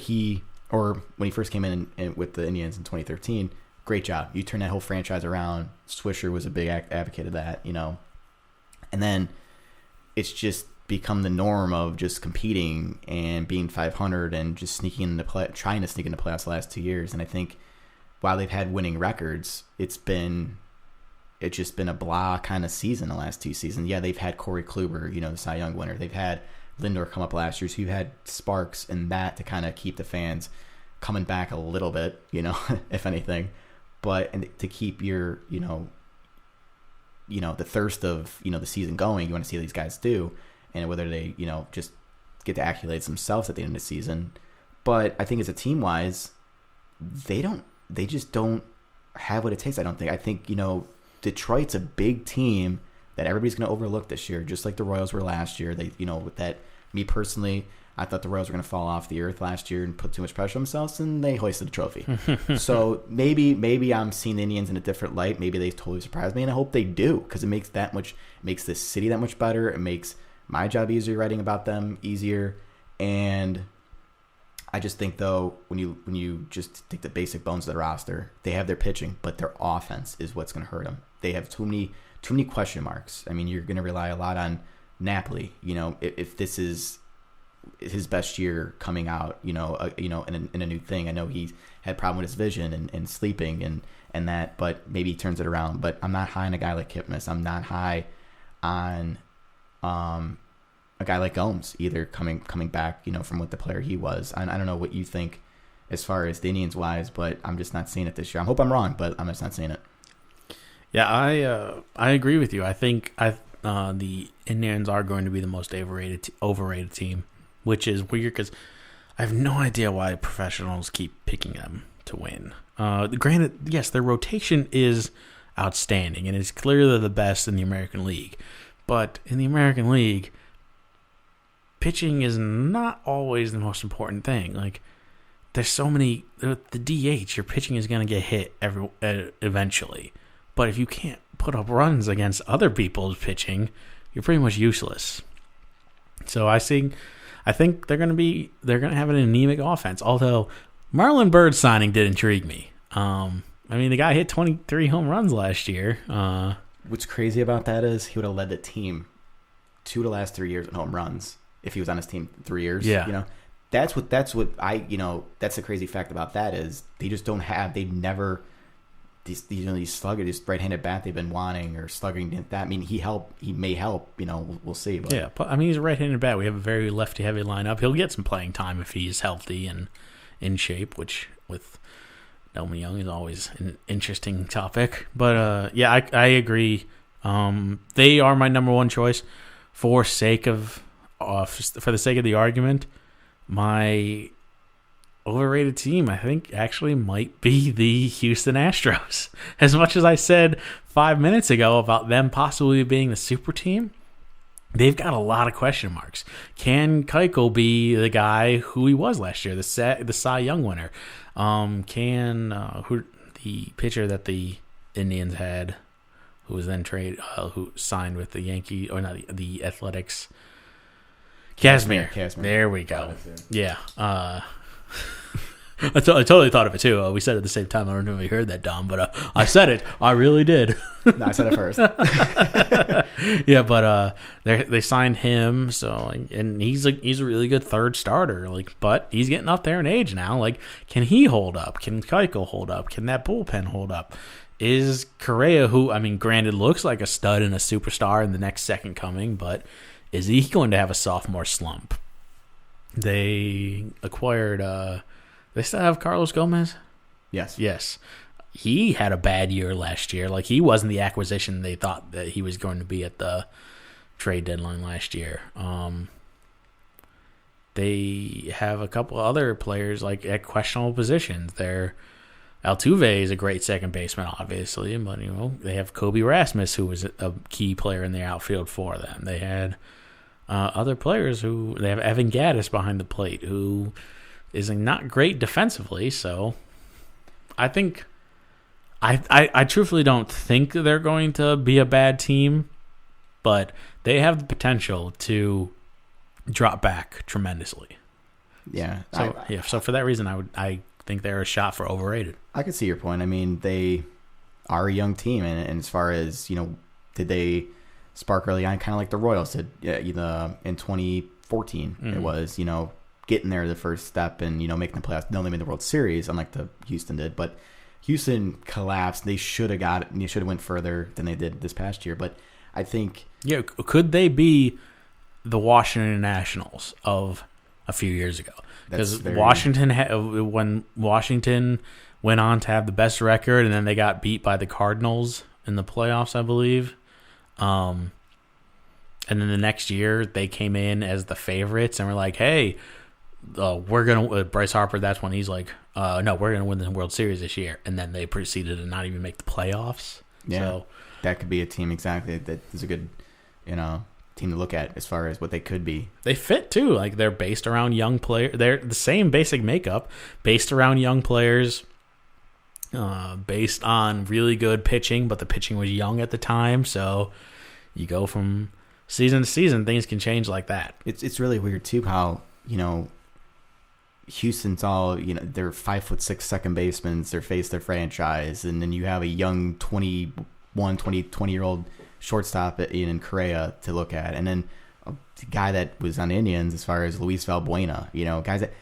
when he first came in with the Indians in 2013, great job. You turned that whole franchise around. Swisher was a big advocate of that, And then it's just become the norm of just competing and being 500 and just trying to sneak into playoffs the last 2 years. And I think while they've had winning records, it's just been a blah kind of season the last 2 seasons. Yeah, they've had Corey Kluber, the Cy Young winner. They've had Lindor come up last year, so you've had sparks in that to kind of keep the fans coming back a little bit, if anything. But to keep your, the thirst of, the season going, you want to see what these guys do, and whether they, just get the accolades themselves at the end of the season. But I think as a team-wise, they just don't have what it takes, I don't think. I think, Detroit's a big team that everybody's going to overlook this year, just like the Royals were last year. They, with that, me personally, I thought the Royals were going to fall off the earth last year and put too much pressure on themselves, and they hoisted the trophy. So maybe I'm seeing the Indians in a different light. Maybe they totally surprised me, and I hope they do, because it makes this city that much better. It makes my job easier, writing about them easier. And I just think, though, when you just take the basic bones of the roster, they have their pitching, but their offense is what's going to hurt them. They have too many question marks. I mean, you're going to rely a lot on Napoli. If this is his best year coming out, in a new thing. I know he had a problem with his vision and sleeping and that, but maybe he turns it around. But I'm not high on a guy like Kipnis. I'm not high on a guy like Gomes either coming back, from what the player he was. I don't know what you think as far as the Indians wise, but I'm just not seeing it this year. I hope I'm wrong, but I'm just not seeing it. Yeah, I agree with you. I think the Indians are going to be the most overrated team, which is weird because I have no idea why professionals keep picking them to win. Granted, yes, their rotation is outstanding, and it's clearly the best in the American League. But in the American League, pitching is not always the most important thing. Like, there's so many. The DH, your pitching is going to get hit eventually. But if you can't put up runs against other people's pitching, you're pretty much useless. So I think they're going to have an anemic offense. Although Marlon Byrd's signing did intrigue me. The guy hit 23 home runs last year. What's crazy about that is he would have led the team 2 of the last 3 years in home runs if he was on his team 3 years. Yeah. That's the crazy fact about that is they just don't have, they never, these slugger, this right-handed bat they've been wanting or slugging that. I mean, he may help, we'll see. But. Yeah, but he's a right-handed bat. We have a very lefty-heavy lineup. He'll get some playing time if he's healthy and in shape, which with Delman Young is always an interesting topic. But I agree. They are my number one choice for the sake of the argument. My overrated team, I think, actually might be the Houston Astros. As much as I said 5 minutes ago about them possibly being the super team, they've got a lot of question marks. Can Keuchel be the guy who he was last year, the Cy Young winner? The pitcher that the Indians had, who was then who signed with the Yankees or not the Athletics? Casimir. There we go. Yeah. I totally thought of it too. We said it at the same time. I don't know if you heard that, Dom, but I said it. I really did. No, I said it first. Yeah, but they signed him, and he's a really good third starter. But he's getting up there in age now. Can he hold up? Can Keuchel hold up? Can that bullpen hold up? Is Correa, who granted looks like a stud and a superstar in the next second coming, but is he going to have a sophomore slump? They acquired. They still have Carlos Gomez? Yes. He had a bad year last year. He wasn't the acquisition they thought that he was going to be at the trade deadline last year. They have a couple other players at questionable positions. Altuve is a great second baseman, obviously, but they have Kobe Rasmus, who was a key player in the outfield for them. They had other players they have Evan Gattis behind the plate, who is not great defensively, so I think I truthfully don't think they're going to be a bad team, but they have the potential to drop back tremendously. Yeah. So for that reason, I think they're a shot for overrated. I can see your point. They are a young team, and as far as did they spark early on, kind of like the Royals did in 2014? It was getting there the first step and making the playoffs. No, they made the World Series, unlike the Houston did, but Houston collapsed. They should have went further than they did this past year. But I think could they be the Washington Nationals of a few years ago? Because when Washington went on to have the best record, and then they got beat by the Cardinals in the playoffs, I believe. And then the next year they came in as the favorites, and we're like, hey. We're gonna Bryce Harper. That's when he's like, "No, we're gonna win the World Series this year." And then they proceeded to not even make the playoffs. Yeah, so that could be a team exactly that is a good, team to look at as far as what they could be. They fit too. They're based around young players. They're the same basic makeup, based around young players, based on really good pitching. But the pitching was young at the time, so you go from season to season. Things can change like that. It's really weird too how Houston's all, they're 5'6" second basemen. They're face their franchise. And then you have a young 20-year-old shortstop in Correa to look at. And then a guy that was on Indians as far as Luis Valbuena, guys that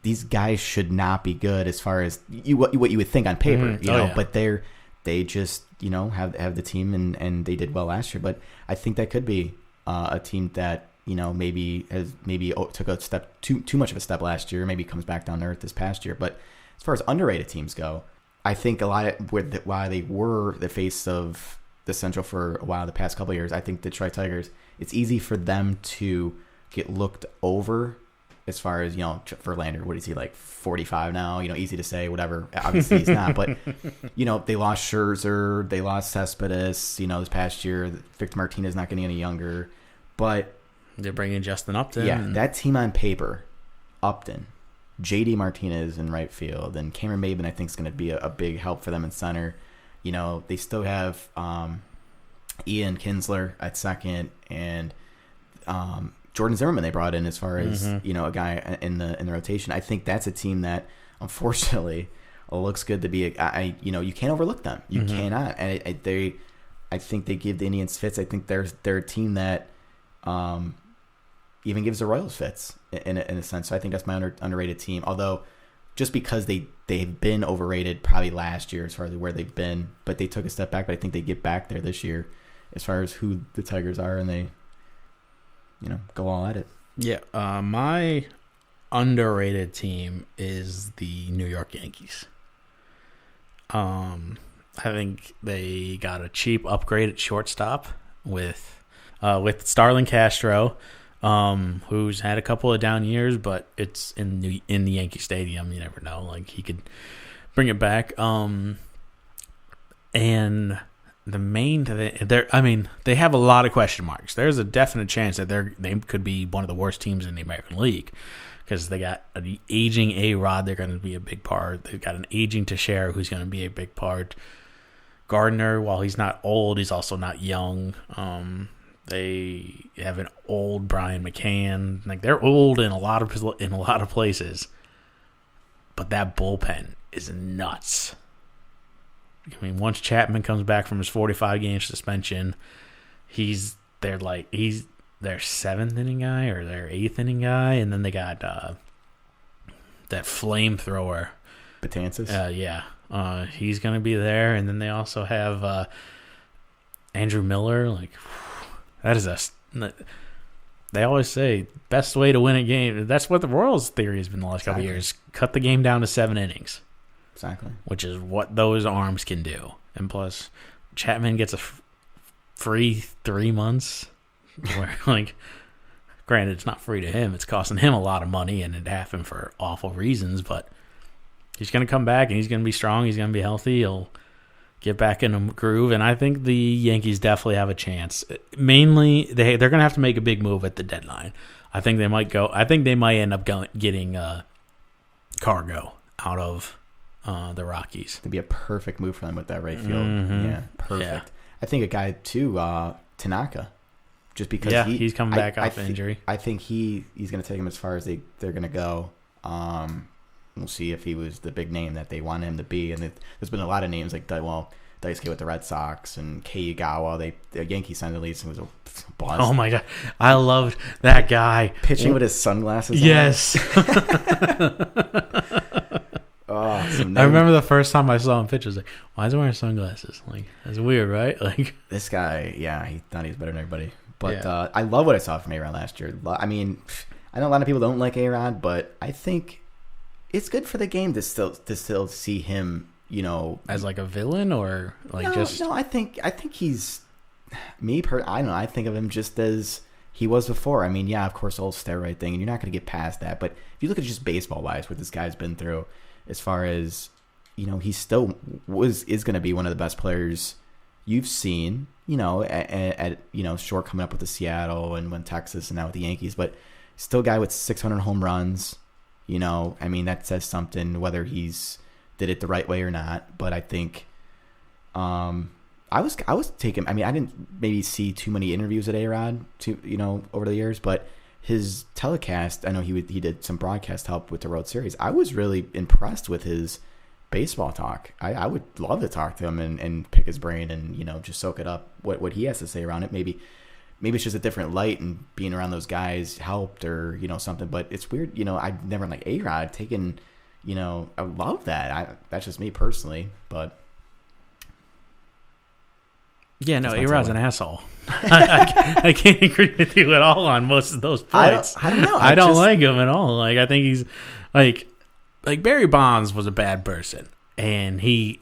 these guys should not be good as far as what you would think on paper, but they just, have the team and they did well last year. But I think that could be a team that, maybe took a step too much of a step last year. Maybe comes back down to earth this past year. But as far as underrated teams go, I think a lot of while they were the face of the Central for a while the past couple of years, I think the Detroit Tigers, it's easy for them to get looked over as far as Verlander. What is he, 45 now? Easy to say, whatever. Obviously he's not, but they lost Scherzer, they lost Cespedes. This past year, Victor Martinez not getting any younger, but. They're bringing Justin Upton. Yeah, that team on paper, Upton, J.D. Martinez in right field, and Cameron Maybin I think is going to be a big help for them in center. They still have Ian Kinsler at second, and Jordan Zimmerman they brought in as far as a guy in the rotation. I think that's a team that unfortunately looks good to be. You can't overlook them. You cannot, and I think they give the Indians fits. I think they're a team that. Even gives the Royals fits in a sense. So I think that's my underrated team. Although, just because they've been overrated probably last year as far as where they've been, but they took a step back. But I think they get back there this year as far as who the Tigers are, and they, go all at it. Yeah, my underrated team is the New York Yankees. I think they got a cheap upgrade at shortstop with Starlin Castro. Who's had a couple of down years, but it's in the Yankee Stadium. You never know. He could bring it back. And the main, they have a lot of question marks. There's a definite chance that they could be one of the worst teams in the American League because they got an aging A-Rod. They're going to be a big part. They've got an aging Teixeira who's going to be a big part. Gardner, while he's not old, he's also not young. They have an old Brian McCann. Like, they're old in a lot of places. But that bullpen is nuts. I mean, once Chapman comes back from his 45-game suspension, he's their 7th inning guy or their 8th inning guy, and then they got that flamethrower. Betances? He's going to be there, and then they also have Andrew Miller. Like, that is they always say, best way to win a game. That's what the Royals' theory has been the last couple of years. Cut the game down to 7 innings. Exactly. Which is what those arms can do. And plus, Chapman gets a free 3 months. Where, like, granted, it's not free to him. It's costing him a lot of money, and it happened for awful reasons. But he's going to come back, and he's going to be strong. He's going to be healthy. He'll get back in a groove. And I think the Yankees definitely have a chance. Mainly, they're going to have to make a big move at the deadline. I think they might end up getting Cargo out of the Rockies. It'd be a perfect move for them with that right field. Mm-hmm. Yeah, perfect. Yeah. I think a guy too, Tanaka, just because he's coming back off injury. I think he's going to take him as far as they're going to go. We'll see if he was the big name that they want him to be. And there's been a lot of names like Daisuke with the Red Sox and Kei Igawa. The Yankees signed the lease and was a bust. Oh my god, I loved that guy pitching with his sunglasses. Yes. I remember the first time I saw him pitch. I was like, "Why is he wearing sunglasses? Like, that's weird, right?" Like, this guy, he thought he was better than everybody. But I love what I saw from A-Rod last year. I mean, I know a lot of people don't like A-Rod, but I think it's good for the game to still see him, as like a villain or like No, I think he's I don't know. I think of him just as he was before. I mean, of course, the whole steroid thing, and you're not going to get past that. But if you look at just baseball wise, what this guy's been through, as far as he still is going to be one of the best players you've seen. At short coming up with the Seattle and when Texas and now with the Yankees, but still a guy with 600 home runs. I mean, that says something whether he's did it the right way or not. But I think I was taking. I mean, I didn't maybe see too many interviews at A-Rod over the years, but his telecast, I know he did some broadcast help with the World Series. I was really impressed with his baseball talk. I would love to talk to him and pick his brain and just soak it up what he has to say around it. Maybe it's just a different light, and being around those guys helped or something. But it's weird. I've never like A-Rod taken. I love that. That's just me personally, but. Yeah, no, A-Rod's an asshole. I can't agree with you at all on most of those points. I don't know. I don't like him at all. Like, I think he's like Barry Bonds was a bad person, and he,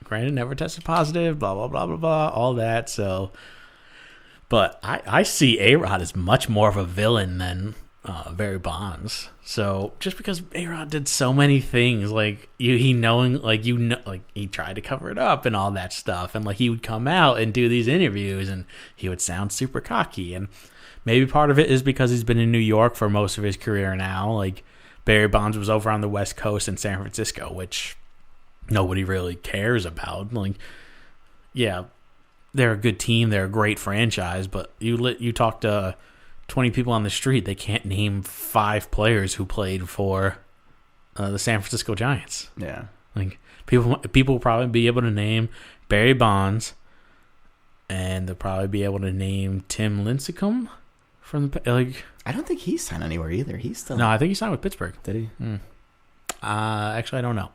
granted, never tested positive. Blah blah blah blah blah. All that. So, but I see A-Rod as much more of a villain than Barry Bonds. So just because A-Rod did so many things, like he tried to cover it up and all that stuff, and like he would come out and do these interviews and he would sound super cocky, and maybe part of it is because he's been in New York for most of his career now. Like Barry Bonds was over on the West Coast in San Francisco, which nobody really cares about. Like, yeah, they're a good team, they're a great franchise, but you talk to 20 people on the street, they can't name 5 players who played for the San Francisco Giants. Yeah, like people will probably be able to name Barry Bonds, and they'll probably be able to name Tim Lincecum from the I don't think he's signed anywhere either. He's still I think he signed with Pittsburgh. Did he? Actually, I don't know.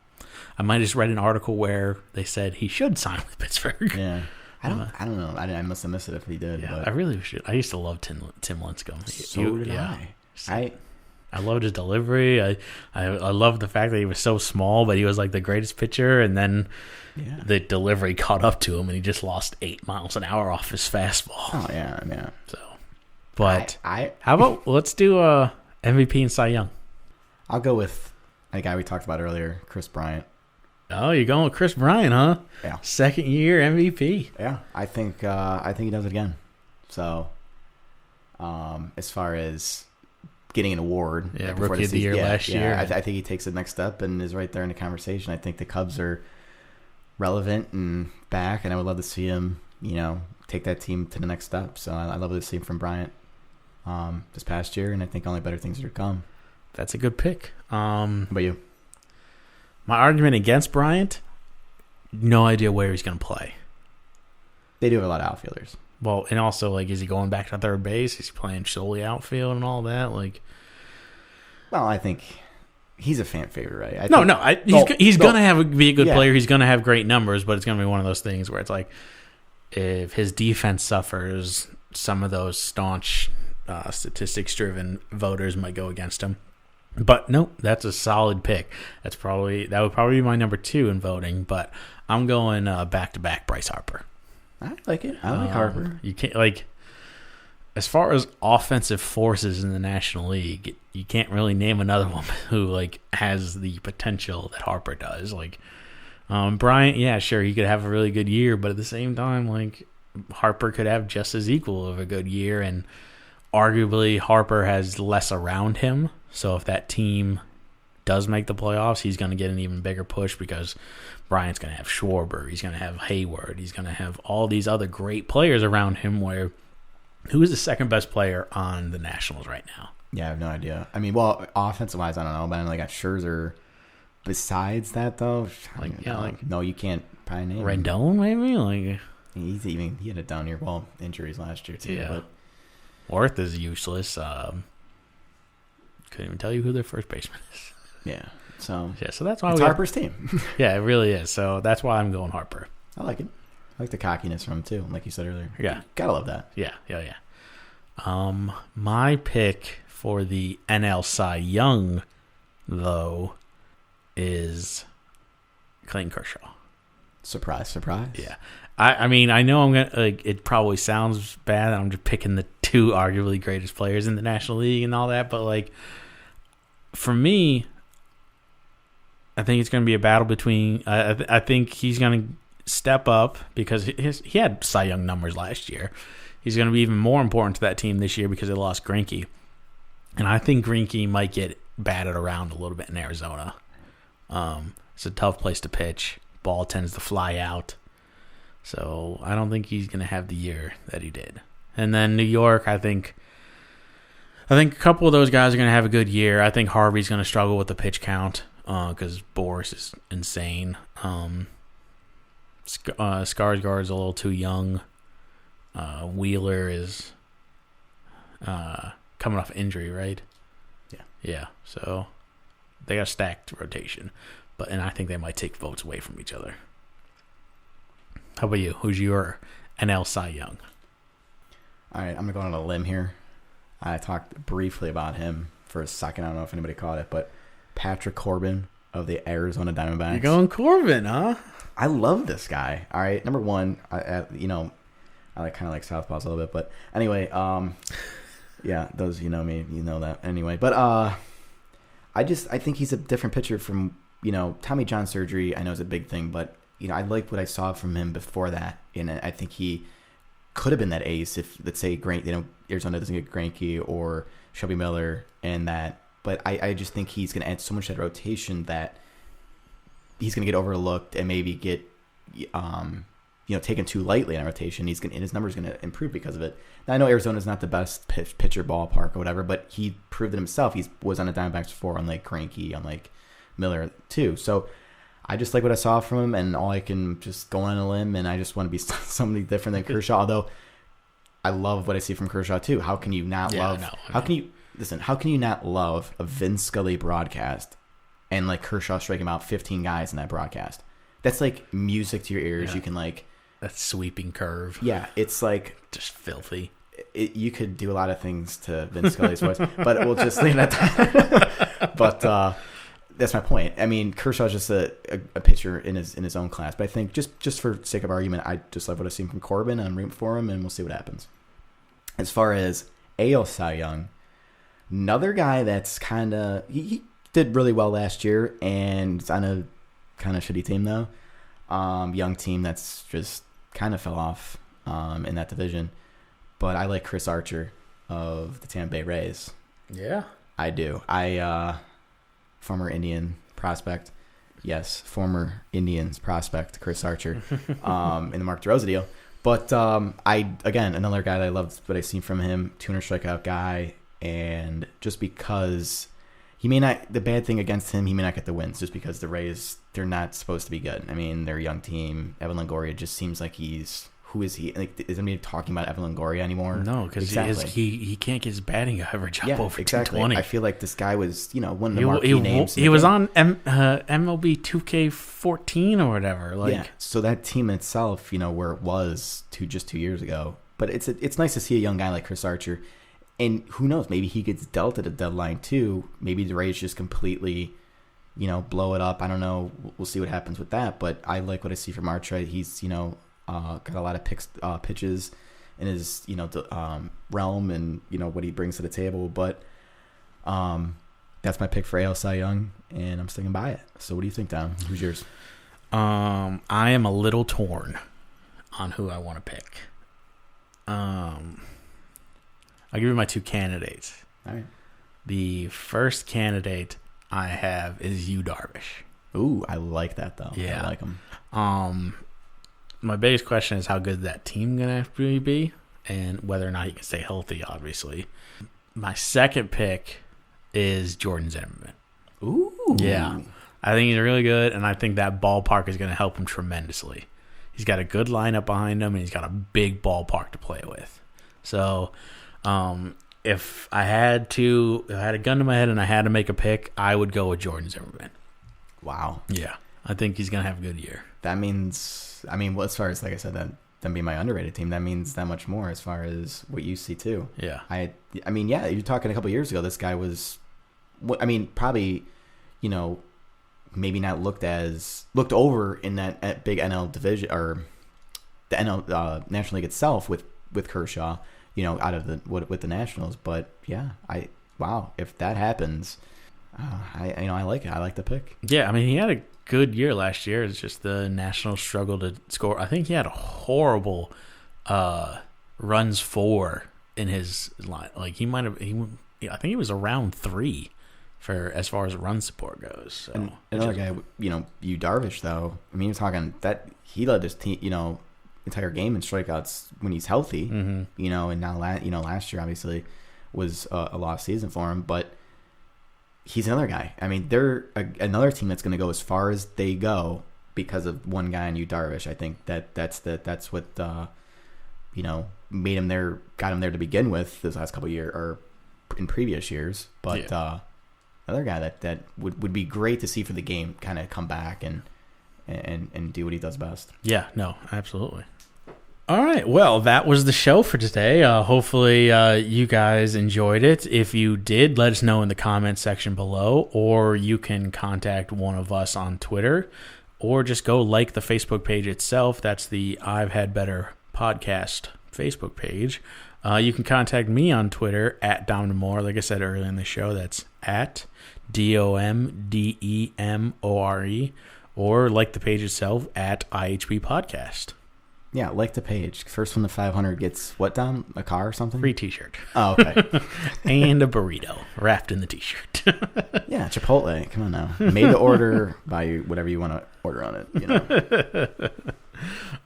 I might have just read an article where they said he should sign with Pittsburgh. Yeah. I don't know. I must have missed it if he did. Yeah, but I really should. I used to love Tim Lincecum. So did I. I loved his delivery. I loved the fact that he was so small, but he was like the greatest pitcher. And then the delivery caught up to him, and he just lost 8 miles an hour off his fastball. Oh yeah. So, but how about let's do MVP and Cy Young? I'll go with a guy we talked about earlier, Chris Bryant. Oh, you're going with Chris Bryant, huh? Yeah. Second year MVP. Yeah, I think he does it again. So, as far as getting an award, Rookie of the Year last year. I think he takes the next step and is right there in the conversation. I think the Cubs are relevant and back, and I would love to see him, take that team to the next step. So I love what I've seen from Bryant this past year, and I think only better things are to come. That's a good pick. How about you? My argument against Bryant, no idea where he's going to play. They do have a lot of outfielders. Well, and also, like, is he going back to third base? Is he playing solely outfield and all that? Like, well, I think he's a fan favorite, right? He's going to be a good player. He's going to have great numbers, but it's going to be one of those things where it's like, if his defense suffers, some of those staunch statistics-driven voters might go against him. But no, that's a solid pick. That would probably be my number 2 in voting. But I'm going back-to-back Bryce Harper. I like it. I like Harper. You can't, like, as far as offensive forces in the National League, you can't really name another one who, like, has the potential that Harper does. Like, Bryant, yeah, sure, he could have a really good year, but at the same time, like, Harper could have just as equal of a good year, and arguably Harper has less around him. So if that team does make the playoffs, he's going to get an even bigger push because Bryant's going to have Schwarber, he's going to have Hayward, he's going to have all these other great players around him. Where who is the second best player on the Nationals right now? Yeah, I have no idea. I mean, well, offensive wise, I don't know, but I got Scherzer. Besides that, though, no, you can't probably name Rendon, maybe. Like he had a down year. Well, injuries last year too. Yeah, but Orth is useless. Couldn't even tell you who their first baseman is. Yeah. So that's why it's Harper's team. Yeah, it really is. So that's why I'm going Harper. I like it. I like the cockiness from him too, like you said earlier. Yeah, gotta love that. Yeah. My pick for the NL Cy Young, though, is Clayton Kershaw. Surprise. Yeah. I mean, I know I'm gonna. Like, it probably sounds bad. I'm just picking the 2 arguably greatest players in the National League and all that, but like, for me, I think it's going to be a battle between. I think he's going to step up because he had Cy Young numbers last year. He's going to be even more important to that team this year because they lost Greinke, and I think Greinke might get batted around a little bit in Arizona. It's a tough place to pitch. Ball tends to fly out. So I don't think he's going to have the year that he did. And then New York, I think a couple of those guys are going to have a good year. I think Harvey's going to struggle with the pitch count because Boris is insane. Skarsgård's a little too young. Wheeler is coming off injury, right? Yeah. So they got a stacked rotation, and I think they might take votes away from each other. How about you? Who's your NL Cy Young? All right, I'm going to go on a limb here. I talked briefly about him for a second. I don't know if anybody caught it, but Patrick Corbin of the Arizona Diamondbacks. You're going Corbin, huh? I love this guy. All right, number one, I kind of like Southpaws a little bit, but anyway, yeah, those you know me, you know that anyway. But I think he's a different pitcher from Tommy John surgery. I know is a big thing, but I like what I saw from him before that, and I think he could have been that ace if, let's say, Arizona doesn't get Greinke or Shelby Miller and that. But I just think he's going to add so much to that rotation that he's going to get overlooked and maybe get taken too lightly in a rotation. And his numbers going to improve because of it. Now, I know Arizona's not the best pitcher ballpark or whatever, but he proved it himself. He was on the Diamondbacks before, unlike Greinke, unlike Miller too. So I just like what I saw from him, and all I can just go on a limb, and I just want to be somebody different than Kershaw. Although I love what I see from Kershaw too. How can you not love? How can you not love a Vince Scully broadcast and like Kershaw striking out 15 guys in that broadcast? That's like music to your ears. Yeah. You can like that sweeping curve. Yeah, it's like just filthy. You could do a lot of things to Vince Scully's voice, but we'll just leave it at that. But that's my point. I mean, Kershaw's just a pitcher in his own class. But I think just for sake of argument, I just love what I've seen from Corbin. I'm rooting for him, and we'll see what happens. As far as AL Cy Young, another guy that's kind of he did really well last year, and it's on a kind of shitty team though. Young team that's just kind of fell off in that division. But I like Chris Archer of the Tampa Bay Rays. Yeah, I do. Former Indian prospect. Yes, former Indians prospect, Chris Archer, in the Mark DeRosa deal. But another guy that I loved what I've seen from him, 200 strikeout guy, and just because he may not, the bad thing against him, he may not get the wins just because the Rays, they're not supposed to be good. I mean, they're a young team. Evan Longoria just seems like who is he? Like, is anybody talking about Evan Longoria anymore? No, because he can't get his batting average up over 220. I feel like this guy was, one of the marquee names. He was on MLB 2K14 or whatever. So that team itself, where it was 2 years ago. But it's nice to see a young guy like Chris Archer. And who knows, maybe he gets dealt at a deadline too. Maybe the Rays just completely, blow it up. I don't know. We'll see what happens with that. But I like what I see from Archer. He's, got a lot of pitches in his, realm and, what he brings to the table. But that's my pick for AL Cy Young, and I'm sticking by it. So what do you think, Dom? Who's yours? I am a little torn on who I want to pick. I'll give you my 2 candidates. All right. The first candidate I have is Yu Darvish. Ooh, I like that, though. Yeah. I like him. My biggest question is how good that team going to have to be and whether or not he can stay healthy, obviously. My second pick is Jordan Zimmerman. Ooh. Yeah. I think he's really good, and I think that ballpark is going to help him tremendously. He's got a good lineup behind him, and he's got a big ballpark to play with. So, if I had a gun to my head and I had to make a pick, I would go with Jordan Zimmerman. Wow. Yeah. I think he's going to have a good year. That means, as far as, like I said, them being my underrated team, that means that much more as far as what you see, too. Yeah. You're talking a couple years ago, this guy was, probably, maybe not looked over in that big NL division, or the NL National League itself with Kershaw, out of with the Nationals. But yeah, if that happens, I like it. I like the pick. Yeah, he had a good year last year. It's just the Nationals struggled to score. I think he had a horrible runs for in his line. Like I think he was around 3 for as far as run support goes. So. And another guy, Yu Darvish, though. You're talking that he led his team, entire game in strikeouts when he's healthy. Mm-hmm. And now last year obviously was a lost season for him, but he's another guy. They're another team that's going to go as far as they go because of one guy in Yu Darvish. I think that's what made him there, got him there to begin with this last couple of years or in previous years. But another guy that would be great to see for the game, kind of come back and do what he does best. Yeah, no, absolutely. All right, well, that was the show for today. Hopefully you guys enjoyed it. If you did, let us know in the comment section below, or you can contact one of us on Twitter, or just go like the Facebook page itself. That's the I've Had Better podcast Facebook page. You can contact me on Twitter at Dom Demore. Like I said earlier in the show, that's at DOMDEMORE, or like the page itself at IHB Podcast. Yeah, like the page. First one to 500 gets what, Dom? A car or something? Free t-shirt. Oh, okay. And a burrito wrapped in the t-shirt. Yeah, Chipotle. Come on now. Made to order, buy whatever you want to order on it.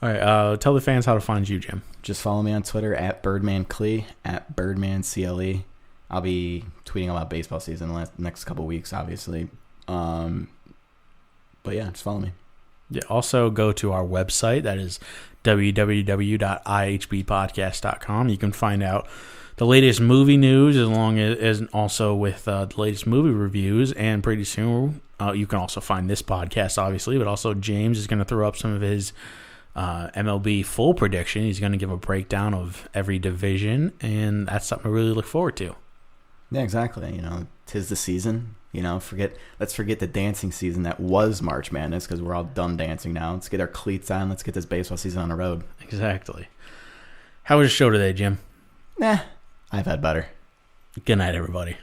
All right. Tell the fans how to find you, Jim. Just follow me on Twitter at BirdmanClee, at BirdmanCLE. I'll be tweeting about baseball season the next couple weeks, obviously. But yeah, just follow me. Yeah. Also, go to our website. That is www.ihbpodcast.com. You can find out the latest movie news, as also with the latest movie reviews. And pretty soon, you can also find this podcast, obviously. But also, James is going to throw up some of his MLB full prediction. He's going to give a breakdown of every division, and that's something I really look forward to. Yeah, exactly. 'Tis the season. Let's forget the dancing season that was March Madness, because we're all done dancing now. Let's get our cleats on. Let's get this baseball season on the road. Exactly. How was your show today, Jim? I've had better. Good night, everybody.